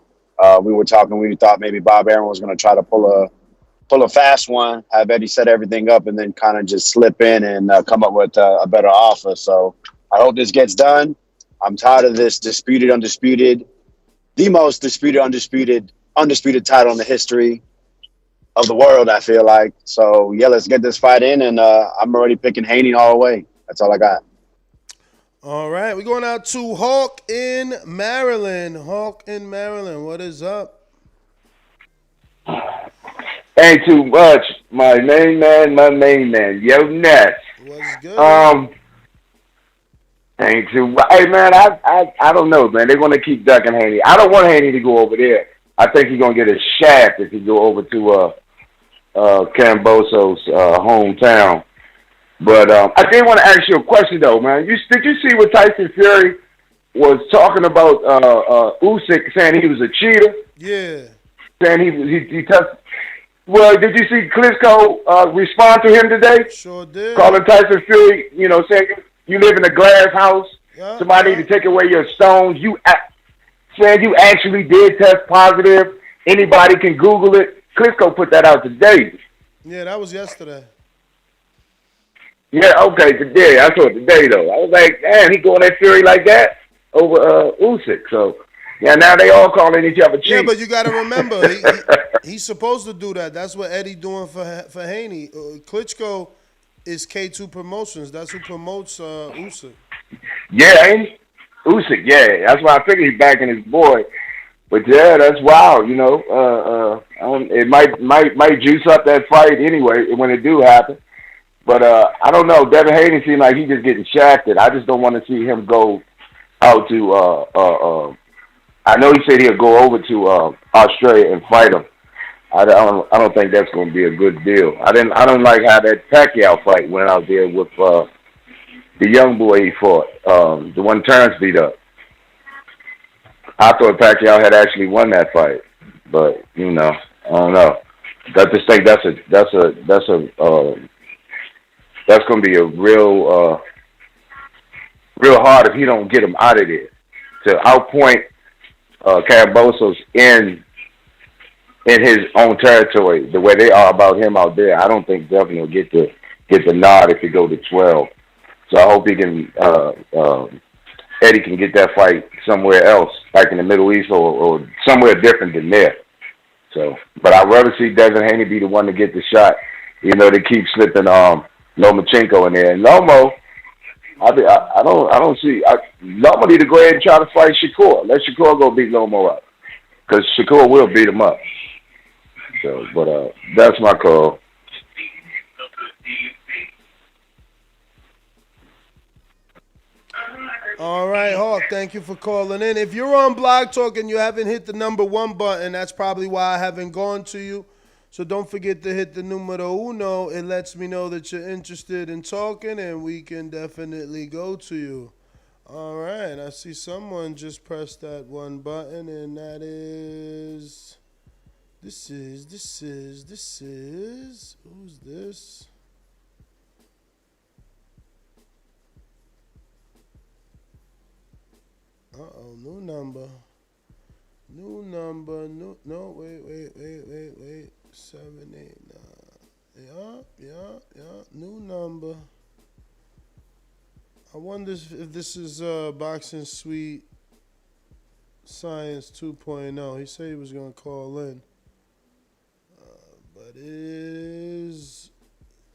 We thought maybe Bob Arum was going to try to pull a fast one, have Eddie set everything up, and then kind of just slip in and come up with a better offer. So I hope this gets done. I'm tired of this undisputed, the most undisputed title in the history of the world, I feel like. So, yeah, let's get this fight in, and I'm already picking Haney all the way. That's all I got. All right, we're going out to Hawk in Maryland. What is up? Ain't too much. My main man. Yo, Ness. What's good? Ain't too much. Hey, man, I don't know, man. They're going to keep ducking Haney. I don't want Haney to go over there. I think he's going to get a shaft if he go over to Kambosos' hometown. But I did want to ask you a question, though, man. Did you see what Tyson Fury was talking about Usyk, saying he was a cheater? Yeah. Saying he touched. Well, did you see Klitschko respond to him today? Sure did. Calling Tyson Fury, saying you live in a glass house. Yeah, somebody need to take away your stones. Saying you actually did test positive. Anybody can Google it. Klitschko put that out today. Yeah, that was yesterday. Yeah, okay, today. I saw it today, though. I was like, damn, he going at Fury like that over Usyk. So, yeah, now they all calling each other cheap. Yeah, but you got to remember, he's supposed to do that. That's what Eddie doing for Haney. Klitschko is K2 Promotions. That's who promotes Usyk. Yeah, ain't he? Usyk, yeah. That's why I figured he's backing his boy. But, yeah, that's wild, it might juice up that fight anyway when it do happen. But I don't know. Devin Haney seems like he's just getting shafted. I just don't want to see him go out to I know he said he'll go over to Australia and fight him. I don't think that's going to be a good deal. I don't like how that Pacquiao fight went out there with the young boy he fought, the one Terrence beat up. I thought Pacquiao had actually won that fight, but I don't know. I just think that's going to be a real real hard if he don't get him out of there to outpoint Kambosos in his own territory the way they are about him out there. I don't think Devin will get the nod if he go to 12. So I hope he can Eddie can get that fight somewhere else, like in the Middle East or somewhere different than there. So, but I'd rather see Devin Haney be the one to get the shot. You know, they keep slipping Lomachenko in there. And Lomo, I don't see. Lomo need to go ahead and try to fight Shakur. Let Shakur go beat Lomo up, because Shakur will beat him up. So, but that's my call. All right, Hawk, thank you for calling in. If you're on Blog Talk and you haven't hit the number 1 button, that's probably why I haven't gone to you. So don't forget to hit the numero uno. It lets me know that you're interested in talking, and we can definitely go to you. All right, I see someone just pressed that 1 button, and that is... This is... Who's this? Uh-oh, new number. No, wait. 789. Yeah, new number. I wonder if this is Boxing Suite Science 2.0. He said he was going to call in. But it is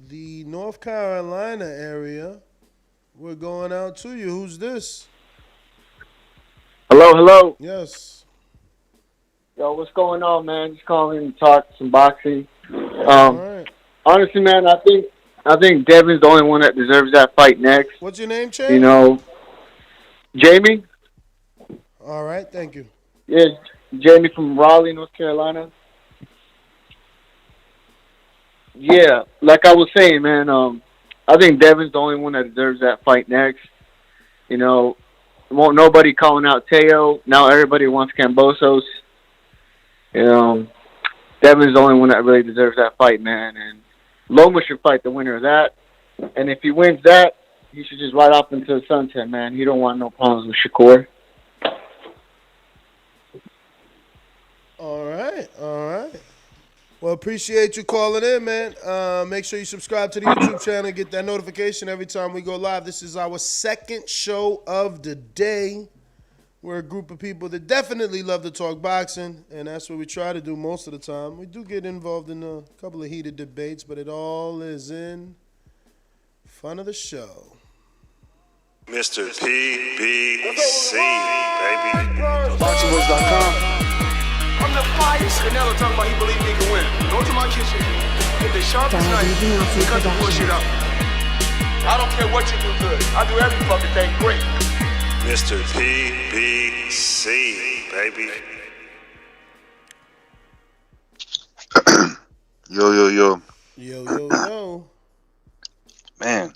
the North Carolina area. We're going out to you. Who's this? Hello. Yes. Yo, what's going on, man? Just calling to talk some boxing. Honestly, man, I think Devin's the only one that deserves that fight next. What's your name, Chad? You know, Jamie. All right, thank you. Yeah, Jamie from Raleigh, North Carolina. Yeah, like I was saying, man, I think Devin's the only one that deserves that fight next. You know, won't nobody calling out Teo. Now everybody wants Kambosos. You know, Devin's the only one that really deserves that fight, man. And Loma should fight the winner of that. And if he wins that, he should just ride off into the sunset, man. He don't want no problems with Shakur. All right. Well, appreciate you calling in, man. Make sure you subscribe to the YouTube channel and get that notification every time we go live. This is our second show of the day. We're a group of people that definitely love to talk boxing, and that's what we try to do most of the time. We do get involved in a couple of heated debates, but it all is in fun of the show. Mr. PBC, baby. BoxingWords.com. I'm the finest. Canelo talking about he believe he can win. Go to my kitchen, get the sharpest knife, and cut the bullshit out. I don't care what you do good. I do every fucking thing great. Mr. PBC, baby. Yo. Man.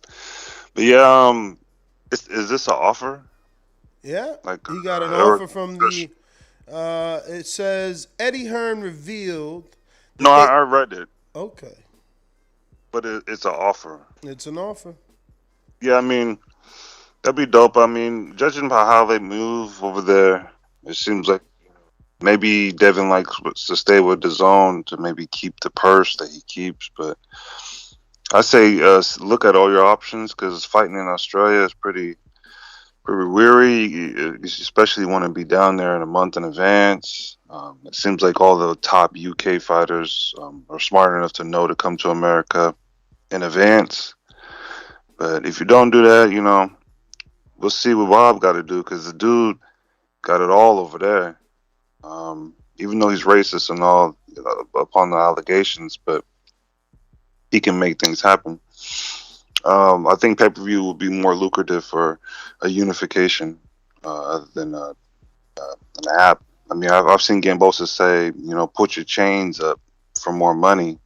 But yeah, is this an offer? Yeah. Like he got an offer from the it says Eddie Hearn revealed. No, I read it. Okay. But it's an offer. It's an offer. Yeah, I mean, that'd be dope. I mean, judging by how they move over there, it seems like maybe Devin likes to stay with Dazn to maybe keep the purse that he keeps. But I say look at all your options, because fighting in Australia is pretty weary. You especially want to be down there in a month in advance. It seems like all the top UK fighters are smart enough to know to come to America in advance. But if you don't do that, you know, we'll see what Bob got to do, because the dude got it all over there. Even though he's racist and all upon the allegations, but he can make things happen. I think pay-per-view will be more lucrative for a unification than an app. I mean, I've seen Kambosos say, you know, put your chains up for more money.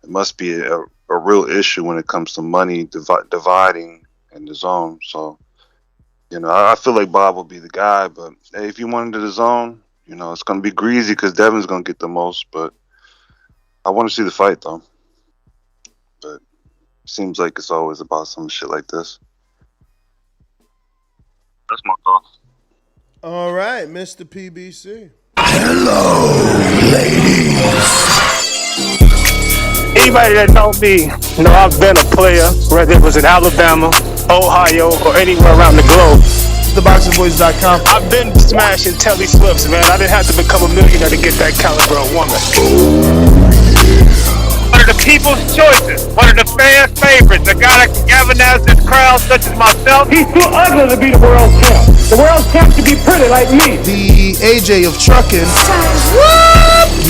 It must be a real issue when it comes to money dividing in the zone. So, you know, I feel like Bob will be the guy. But hey, if you wanted the zone, you know, it's going to be greasy because Devin's going to get the most. But I want to see the fight, though. But it seems like it's always about some shit like this. That's my call. All right, Mr. PBC. Anybody that know me know I've been a player, whether it was in Alabama, Ohio, or anywhere around the globe. TheBoxingVoice.com. I've been smashing Telly Swift's, man. I didn't have to become a millionaire to get that caliber of woman. One of the people's choices, one of the fans' favorites, a guy that can galvanize this crowd such as myself. He's too ugly to be the world champ. The world champ should be pretty like me. The AJ of trucking.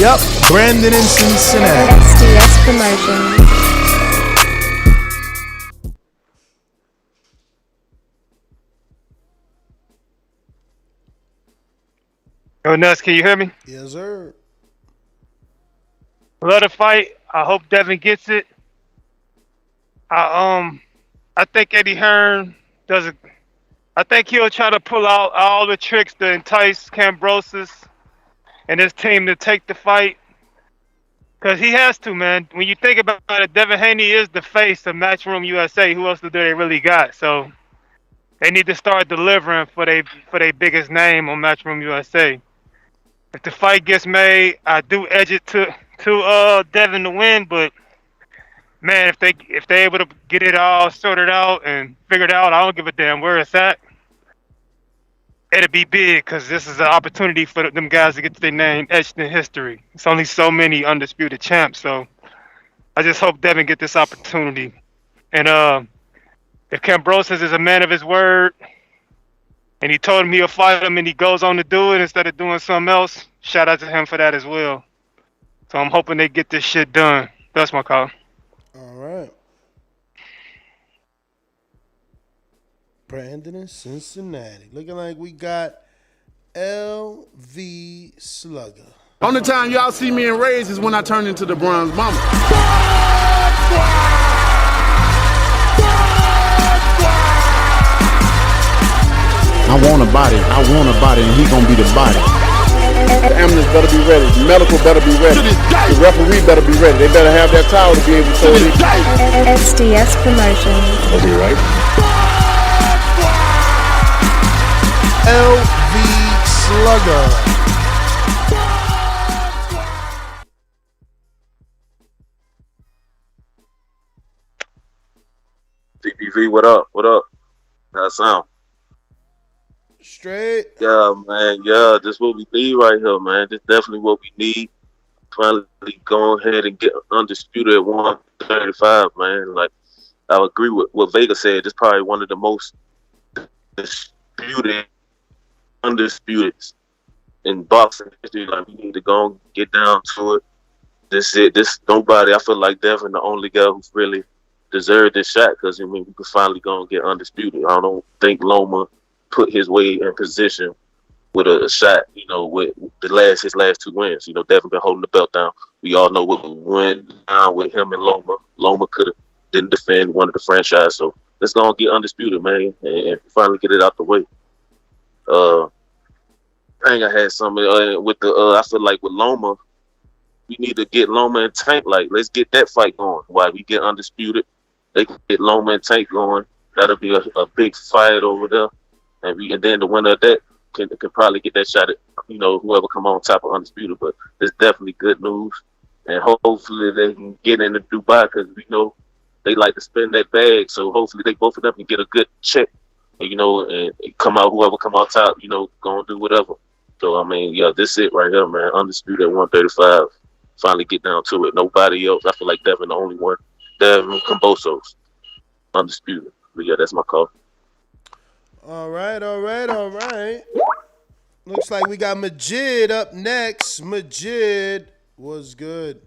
Yep, Brandon in Cincinnati. SDS Promotions. Yo, Nuts, can you hear me? Yes, sir. Love the fight. I hope Devin gets it. I think Eddie Hearn does it. I think he'll try to pull out all the tricks to entice Kambosos and his team to take the fight. Because he has to, man. When you think about it, Devin Haney is the face of Matchroom USA. Who else do they really got? So they need to start delivering for their biggest name on Matchroom USA. If the fight gets made, I do edge it to Devin to win, but man, if they able to get it all sorted out and figured out, I don't give a damn where it's at. It'll be big because this is an opportunity for them guys to get their name etched in history. It's only so many undisputed champs, so I just hope Devin get this opportunity. And if Kambosos is a man of his word, and he told him he'll fight him, and he goes on to do it instead of doing something else, shout out to him for that as well. So I'm hoping they get this shit done. That's my call. All right. Brandon in Cincinnati. Looking like we got LV Slugger. Only time y'all see me in Rays is when I turn into the Bronze Bomber. I want a body, and he gonna be the body. The ambulance better be ready. The medical better be ready. The referee better be ready. They better have that towel to be able to throw it in. SDS Promotions. Was he right? LV Slugger. CPV, what up? What up? How it sound? Straight. Yeah, man. Yeah, this what we need right here, man. This definitely what we need. Finally go ahead and get undisputed at 135, man. Like, I agree with what Vega said. This probably one of the most undisputed in boxing history. Like, we need to go and get down to it. This nobody. I feel like Devin, the only guy who's really deserved this shot, because I mean we could finally go and get undisputed. I don't think Loma put his way in position with a shot, you know, with his last two wins. You know, Devin been holding the belt down. We all know what went down with him and Loma. Loma didn't defend, one of the franchise. So let's go and get undisputed, man, and finally get it out the way. I think I had something with the. I feel like with Loma, we need to get Loma and Tank. Like, let's get that fight going. While we get undisputed, they can get Loma and Tank going. That'll be a big fight over there. And then the winner of that can probably get that shot at, you know, whoever come on top of undisputed. But it's definitely good news, and hopefully they can get into Dubai, because we know they like to spend that bag. So hopefully they both of them can get a good check, you know, and whoever come out top, you know, gonna do whatever. So I mean, yeah, this it right here, man. Undisputed at 135. Finally get down to it. Nobody else. I feel like Devin the only one. Devin Kambosos, undisputed. But yeah, that's my call. All right. Looks like we got Majid up next. Majid, was good.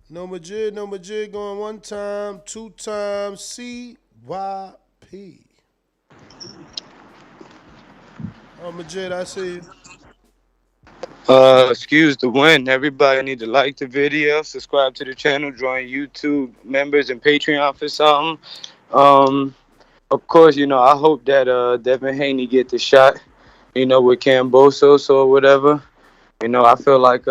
No Majid going one time, two times, CYP. Oh, Majid, I see you. Excuse the win. Everybody need to like the video, subscribe to the channel, join YouTube members and Patreon for something. Of course, you know, I hope that Devin Haney get the shot, you know, with Kambosos or whatever. You know, I feel like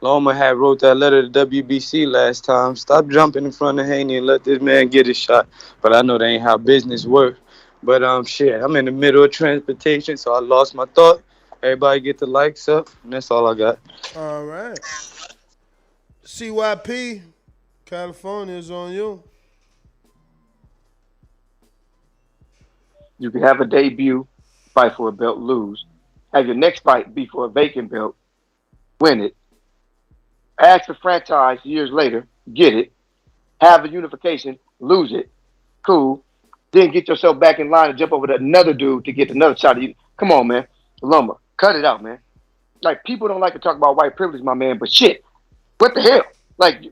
Loma had wrote that letter to WBC last time. Stop jumping in front of Haney and let this man get his shot. But I know that ain't how business work. But shit, I'm in the middle of transportation, so I lost my thought. Everybody get the likes up, and that's all I got. All right. CYP, California is on you. You can have a debut, fight for a belt, lose. Have your next fight be for a vacant belt, win it. Ask for franchise years later, get it. Have a unification, lose it. Cool. Then get yourself back in line and jump over to another dude to get another shot at you. Come on, man. Loma, cut it out, man. Like, people don't like to talk about white privilege, my man, but shit, what the hell? Like,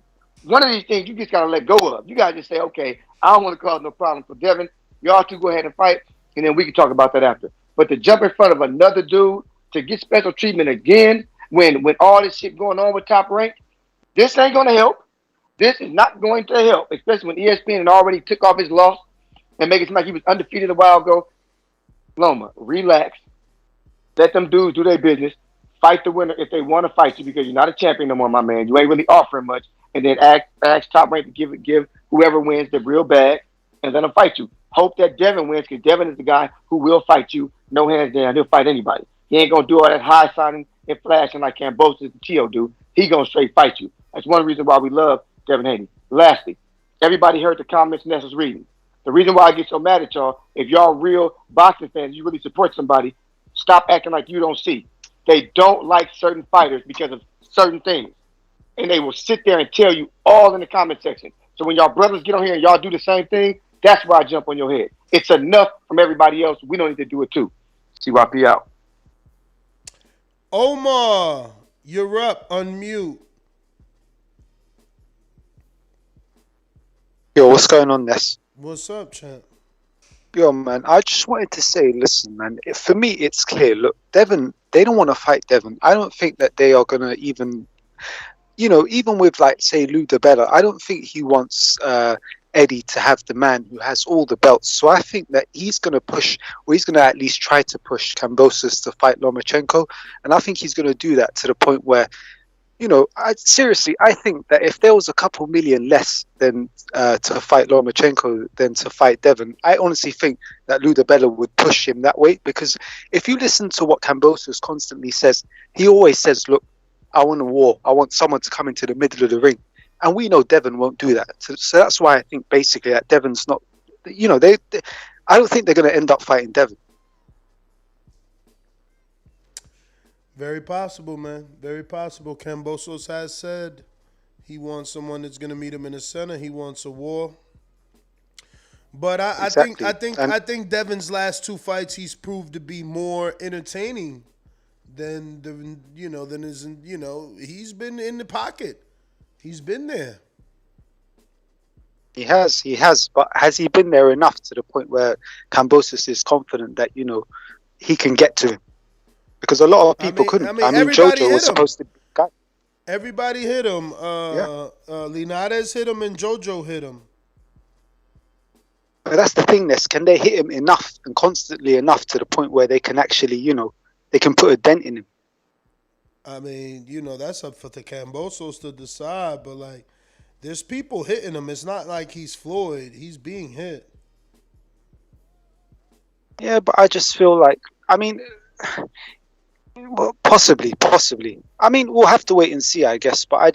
one of these things you just gotta let go of. You gotta just say, okay, I don't want to cause no problem for Devin. Y'all two go ahead and fight, and then we can talk about that after. But to jump in front of another dude to get special treatment again when all this shit going on with Top Rank, this ain't gonna help. This is not going to help, especially when ESPN had already took off his loss and make it seem like he was undefeated a while ago. Loma, relax. Let them dudes do their business. Fight the winner if they want to fight you because you're not a champion no more, my man. You ain't really offering much. And then ask Top Rank to give whoever wins the real bag and let them fight you. Hope that Devin wins because Devin is the guy who will fight you. No hands down. He'll fight anybody. He ain't going to do all that high signing and flashing like Kambosos and Tio do. He going to straight fight you. That's one reason why we love Devin Haney. Lastly, everybody heard the comments Ness was reading. The reason why I get so mad at y'all, if y'all real boxing fans, you really support somebody, stop acting like you don't see. They don't like certain fighters because of certain things. And they will sit there and tell you all in the comment section. So when y'all brothers get on here and y'all do the same thing, that's why I jump on your head. It's enough from everybody else. We don't need to do it too. CYP out. Omar, you're up. Unmute. Yo, what's going on, Ness? What's up, champ? Yo, man, I just wanted to say, listen, man, for me, it's clear. Look, Devin, they don't want to fight Devin. I don't think that they are going to even, even with, like, say, Lou DiBella, I don't think he wants Eddie to have the man who has all the belts. So I think that he's going to push, or he's going to at least try to push Kambosos to fight Lomachenko. And I think he's going to do that to the point where, I think that if there was a couple million less than to fight Lomachenko than to fight Devin, I honestly think that Lou DiBella would push him that way. Because if you listen to what Kambosos constantly says, he always says, look, I want a war. I want someone to come into the middle of the ring. And we know Devin won't do that. So that's why I think basically that Devin's not, I don't think they're going to end up fighting Devin. Very possible, man. Very possible. Kambosos has said he wants someone that's going to meet him in the center. He wants a war. But I think Devin's last two fights he's proved to be more entertaining than he's been in the pocket. He's been there. He has, but has he been there enough to the point where Kambosos is confident that he can get to him? Because a lot of people couldn't. I mean Jojo was supposed to be got. Everybody hit him. Linares hit him and Jojo hit him. But that's the thing, Ness. Can they hit him enough and constantly enough to the point where they can actually, they can put a dent in him? I mean, that's up for the Kambosos to decide. But, like, there's people hitting him. It's not like he's Floyd. He's being hit. Yeah, but I just feel like, well, possibly. I mean, we'll have to wait and see, I guess. But I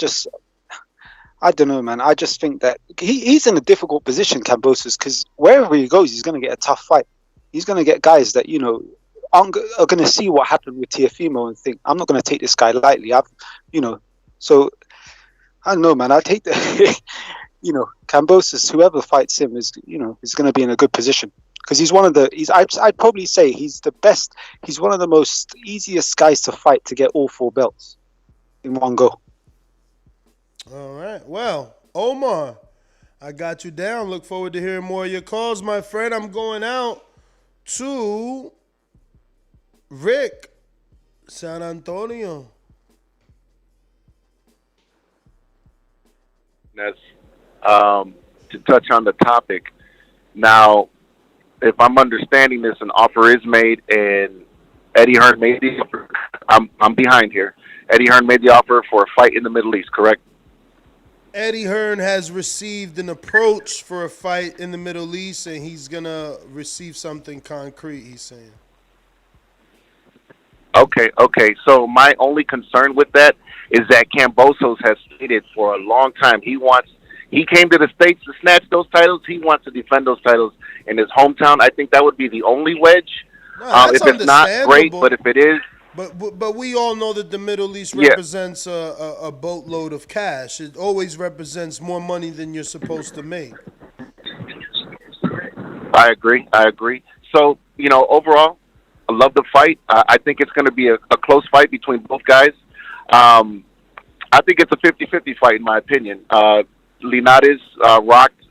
don't know, man. I just think that he's in a difficult position, Kambosos, because wherever he goes, he's going to get a tough fight. He's going to get guys that, are going to see what happened with Teofimo and think, I'm not going to take this guy lightly. So I don't know, man. I take the, Kambosos, whoever fights him is going to be in a good position. Because he's one of I'd probably say he's the best. He's one of the most easiest guys to fight to get all four belts in one go. All right. Well, Omar, I got you down. Look forward to hearing more of your calls, my friend. I'm going out to Rick, San Antonio. That's to touch on the topic. Now, if I'm understanding this, an offer is made, and Eddie Hearn made the offer. I'm behind here. Eddie Hearn made the offer for a fight in the Middle East, correct? Eddie Hearn has received an approach for a fight in the Middle East, and he's going to receive something concrete, he's saying. Okay. So my only concern with that is that Kambosos has stated for a long time he came to the States to snatch those titles. He wants to defend those titles in his hometown. I think that would be the only wedge. If it's not, great, but if it is... But we all know that the Middle East represents a boatload of cash. It always represents more money than you're supposed to make. I agree. So, overall, I love the fight. I think it's going to be a close fight between both guys. I think it's a 50-50 fight, in my opinion. Linares rocked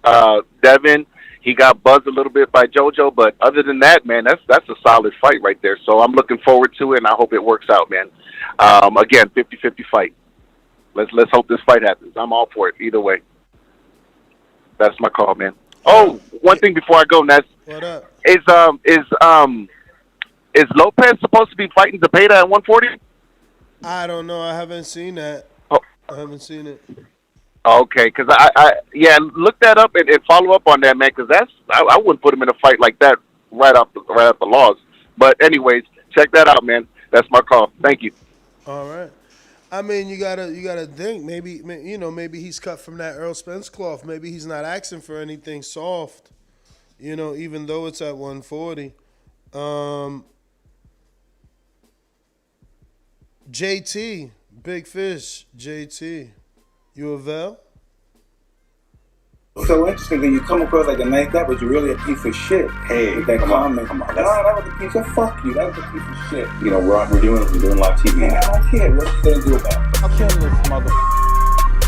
Devin. He got buzzed a little bit by JoJo, but other than that, man, that's a solid fight right there. So I'm looking forward to it, and I hope it works out, man. Again, 50-50 fight. Let's hope this fight happens. I'm all for it either way. That's my call, man. Oh, one thing before I go, Ness. What up? Is Lopez supposed to be fighting Zepeda at 140? I don't know. I haven't seen that. I haven't seen it. Okay, because I look that up and follow up on that, man. Because I wouldn't put him in a fight like that right off the laws. But anyways, check that out, man. That's my call. Thank you. All right. I mean, you gotta think. Maybe he's cut from that Earl Spence cloth. Maybe he's not asking for anything soft. Even though it's at 140. JT, Big Fish, JT. You avail? So interesting that you come across like a nice guy, but you're really a piece of shit. Hey, with that comment. Come on. That was a piece of fuck you. That was a piece of shit. We're doing live TV. Man, I don't care. What you gonna do about it? I'll kill this mother.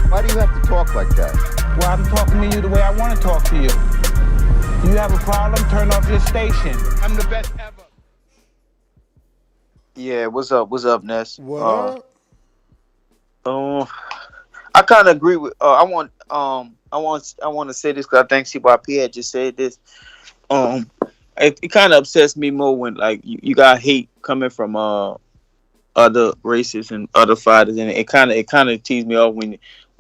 Why do you have to talk like that? Well, I'm talking to you the way I want to talk to you. You have a problem? Turn off your station. I'm the best ever. Yeah, what's up, Ness? What up? I kind of agree with. I want to say this because I think CYP had just said this. It kind of upsets me more when you got hate coming from other races and other fighters, and it kind of teases me off when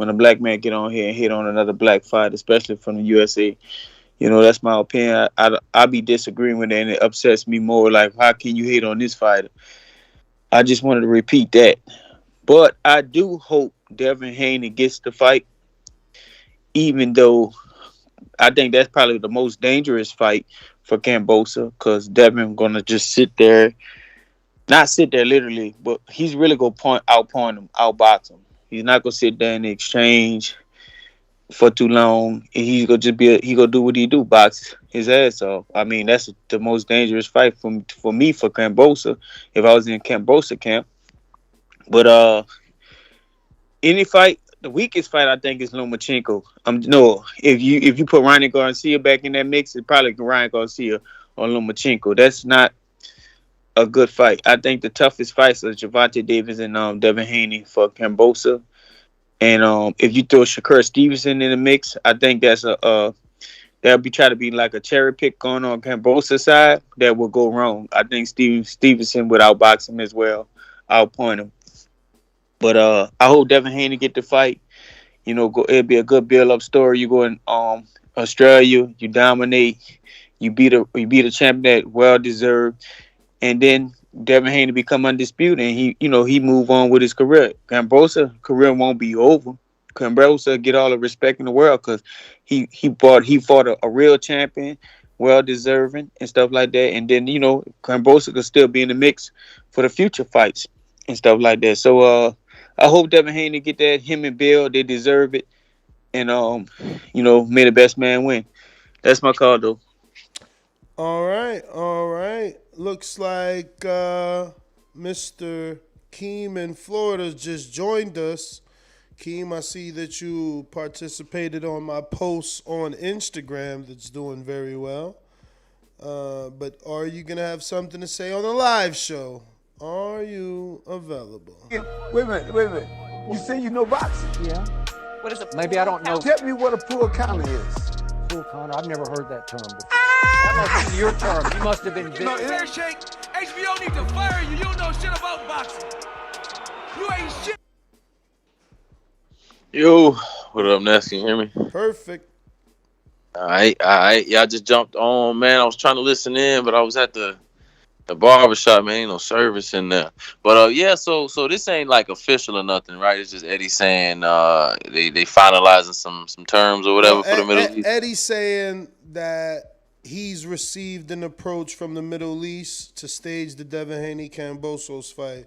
a black man get on here and hit on another black fighter, especially from the USA. That's my opinion. I be disagreeing with it, and it upsets me more. Like, how can you hate on this fighter? I just wanted to repeat that. But I do hope Devin Haney gets the fight, even though I think that's probably the most dangerous fight for Kambosos, because Devin going to just sit there, not sit there literally, but he's really going to outpoint him, outbox him. He's not going to sit there in the exchange for too long. He's going to just he going to do what he do, box his ass off. I mean, that's the most dangerous fight for me, for Kambosos, if I was in Kambosos camp. But any fight, the weakest fight I think is Lomachenko. If you put Ryan Garcia back in that mix, it's probably Ryan Garcia or Lomachenko. That's not a good fight. I think the toughest fights are Gervonta Davis and Devin Haney for Kambosos. And if you throw Shakur Stevenson in the mix, I think that's that'll be trying to be like a cherry pick going on Kambosos' side. That will go wrong. I think Stevenson would outbox him as well, outpoint him. But I hope Devin Haney get the fight. It'll be a good build-up story. You go in Australia, you dominate, you beat a champion that well-deserved, and then Devin Haney become undisputed, and he move on with his career. Kambosos' career won't be over. Kambosos get all the respect in the world because he fought a real champion, well-deserving, and stuff like that. And then Kambosos could still be in the mix for the future fights and stuff like that. So I hope Devin Haney get that. Him and Bill, they deserve it. And, may the best man win. That's my call, though. All right. Looks like Mr. Keem in Florida just joined us. Keem, I see that you participated on my posts on Instagram that's doing very well. But are you going to have something to say on the live show? Are you available? Wait a minute. You say you know boxing? Yeah. What is a Maybe I don't know. Tell me what a full counter is. Full counter? I've never heard that term before. That must be your term. You must have been... Fair shake. HBO need to fire you. You don't know shit about boxing. You Yo, what up, Ness? Can you hear me? Perfect. All right. Y'all just jumped on, man. I was trying to listen in, but I was at the barbershop, man. Ain't no service in there. But yeah. So this ain't like official or nothing, right? It's just Eddie saying they finalizing some terms or whatever for the Middle East. Eddie's saying that he's received an approach from the Middle East to stage the Devin Haney Kambosos fight.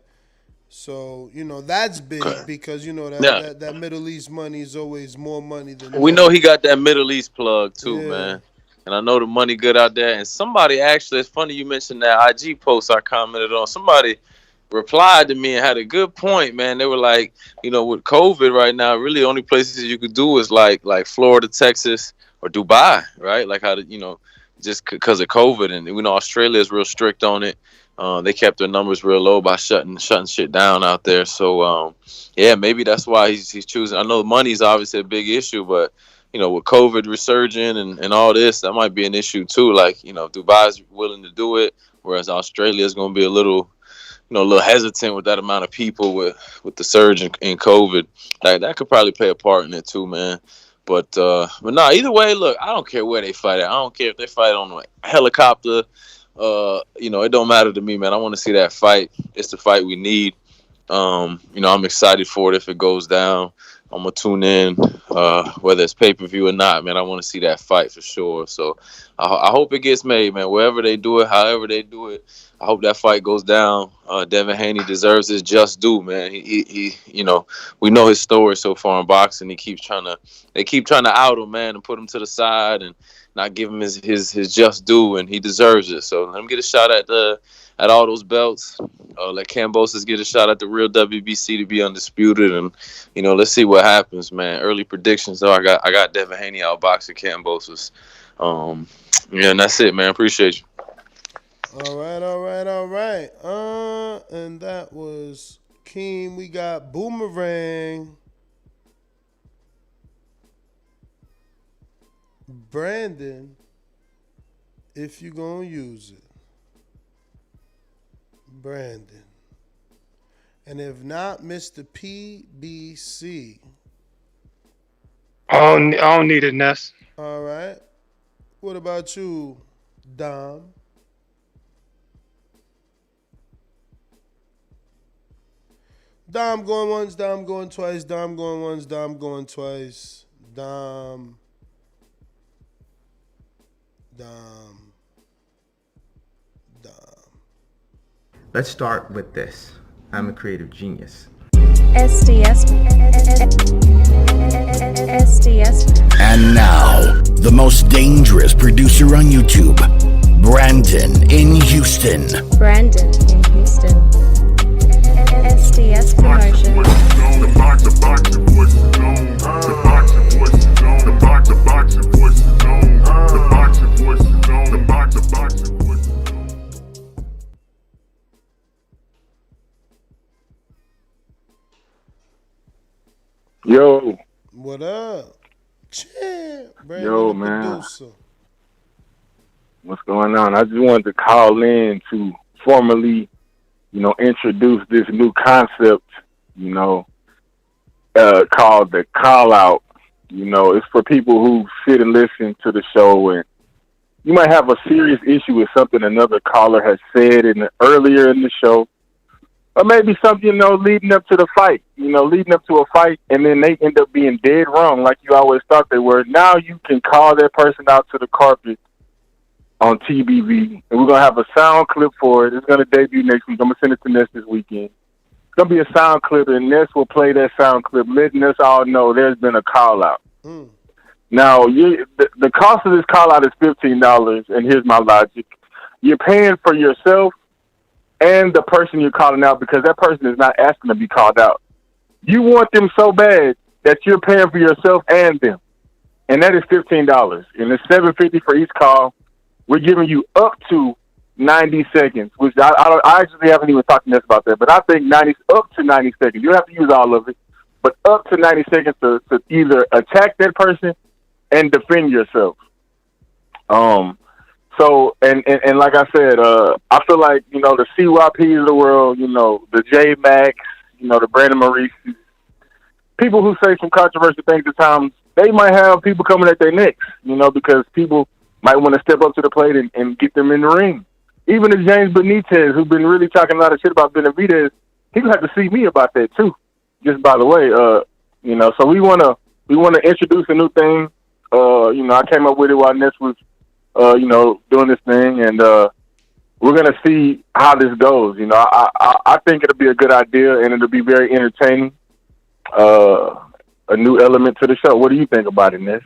So, that's big because, that Middle East money is always more money than We know he got that Middle East plug too, man. And I know the money good out there. And somebody actually, it's funny you mentioned that IG post I commented on. Somebody replied to me and had a good point, man. They were like, with COVID right now, really only places you could do is like Florida, Texas, or Dubai, right? Like how just because of COVID. And we know Australia is real strict on it. They kept their numbers real low by shutting shit down out there. So, maybe that's why he's choosing. I know money is obviously a big issue, but, with COVID resurging and all this, that might be an issue too. Like, Dubai's willing to do it, whereas Australia is going to be a little hesitant with that amount of people with the surge in COVID. That could probably play a part in it too, man. But nah, either way, look, I don't care where they fight at. I don't care if they fight on a helicopter. It don't matter to me, man. I want to see that fight. It's the fight we need. I'm excited for it if it goes down. I'm gonna tune in, whether it's pay-per-view or not, man. I want to see that fight for sure. So I hope it gets made, man. Wherever they do it, however they do it, I hope that fight goes down. Devin Haney deserves his just due, man. He we know his story so far in boxing. They keep trying to out him, man, and put him to the side and not give him his just due, and he deserves it. So let him get a shot at all those belts. Let Kambosos get a shot at the real WBC to be undisputed, and let's see what happens, man. Early predictions, though. I got Devin Haney out boxing Kambosos. And that's it, man. Appreciate you. All right. And that was Keem. We got Boomerang. Brandon, if you gonna use it. Brandon. And if not, Mr. PBC. I don't need it, Ness. All right. What about you, Dom? Dom going once, Dom going twice, Dom going once, Dom going twice, Dom. Let's start with this. I'm a creative genius. SDS. And now, the most dangerous producer on YouTube, Brandon in Houston. SDS Promotions. Yo. What up? Brandon, yo, man. Producer. What's going on? I just wanted to call in to formally, introduce this new concept, called the call out. It's for people who sit and listen to the show, and you might have a serious issue with something another caller has said earlier in the show. Or maybe something, leading up to the fight, leading up to a fight, and then they end up being dead wrong like you always thought they were. Now you can call that person out to the carpet on TBV, and we're going to have a sound clip for it. It's going to debut next week. I'm going to send it to Ness this weekend. It's going to be a sound clip, and Ness will play that sound clip, letting us all know there's been a call-out. Now, the cost of this call-out is $15, and here's my logic. You're paying for yourself and the person you're calling out because that person is not asking to be called out. You want them so bad that you're paying for yourself and them. And that is $15. And it's $7.50 for each call. We're giving you up to 90 seconds, which I actually haven't even talked to Ness about that, but I think up to 90 seconds. You don't have to use all of it, but up to 90 seconds to either attack that person and defend yourself. So, and like I said, I feel like, the CYPs of the world, the J-Max, the Brandon Maurice, people who say some controversial things at times, they might have people coming at their necks, because people might want to step up to the plate and get them in the ring. Even if James Benitez, who's been really talking a lot of shit about Benavidez, he gonna have to see me about that too. Just by the way, so we wanna introduce a new thing. I came up with it while Ness was, doing this thing, and we're gonna see how this goes. I think it'll be a good idea, and it'll be very entertaining. A new element to the show. What do you think about it, Ness?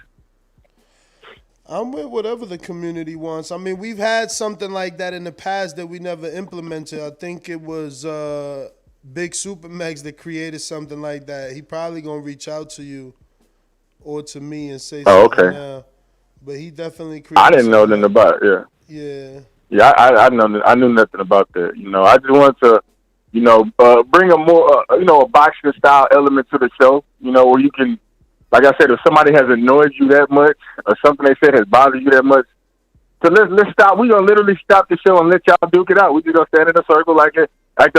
I'm with whatever the community wants. I mean, we've had something like that in the past that we never implemented. I think it was Big Super Megs that created something like that. He probably gonna reach out to you or to me and say something okay. now. But he definitely created. I didn't know nothing about it. Yeah. Yeah, I knew nothing about that. I just wanted to, bring a more, a boxing style element to the show. Where you can, like I said, if somebody has annoyed you that much or something they said has bothered you that much, so let's stop. We're gonna literally stop the show and let y'all duke it out. We just gonna stand in a circle like the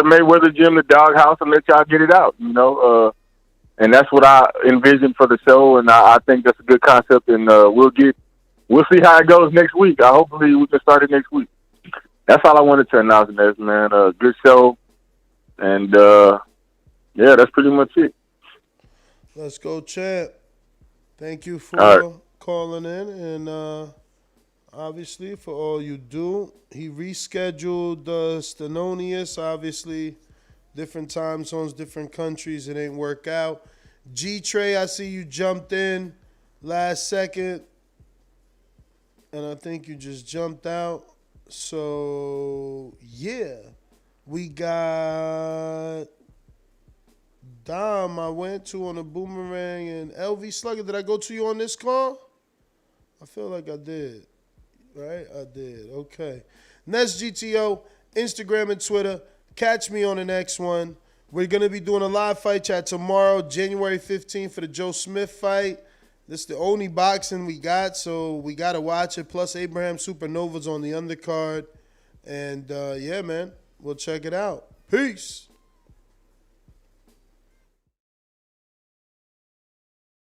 Mayweather gym, the doghouse, and let y'all get it out. And that's what I envisioned for the show, and I think that's a good concept. And we'll see how it goes next week. Hopefully we can start it next week. That's all I wanted to announce, man. Good show, and yeah, that's pretty much it. Let's go, champ. Thank you for calling in, and obviously for all you do. He rescheduled Stenonius, obviously. Different time zones, different countries. It ain't work out. G-Trey, I see you jumped in last second, and I think you just jumped out. So, yeah. We got Dom I went to on a boomerang, and LV Slugger. Did I go to you on this call? I feel like I did. Right? I did. Okay. Next GTO, Instagram and Twitter. Catch me on the next one. We're going to be doing a live fight chat tomorrow, January 15th, for the Joe Smith fight. This is the only boxing we got, so we got to watch it. Plus, Abraham Supernova's on the undercard. And, yeah, man, we'll check it out. Peace.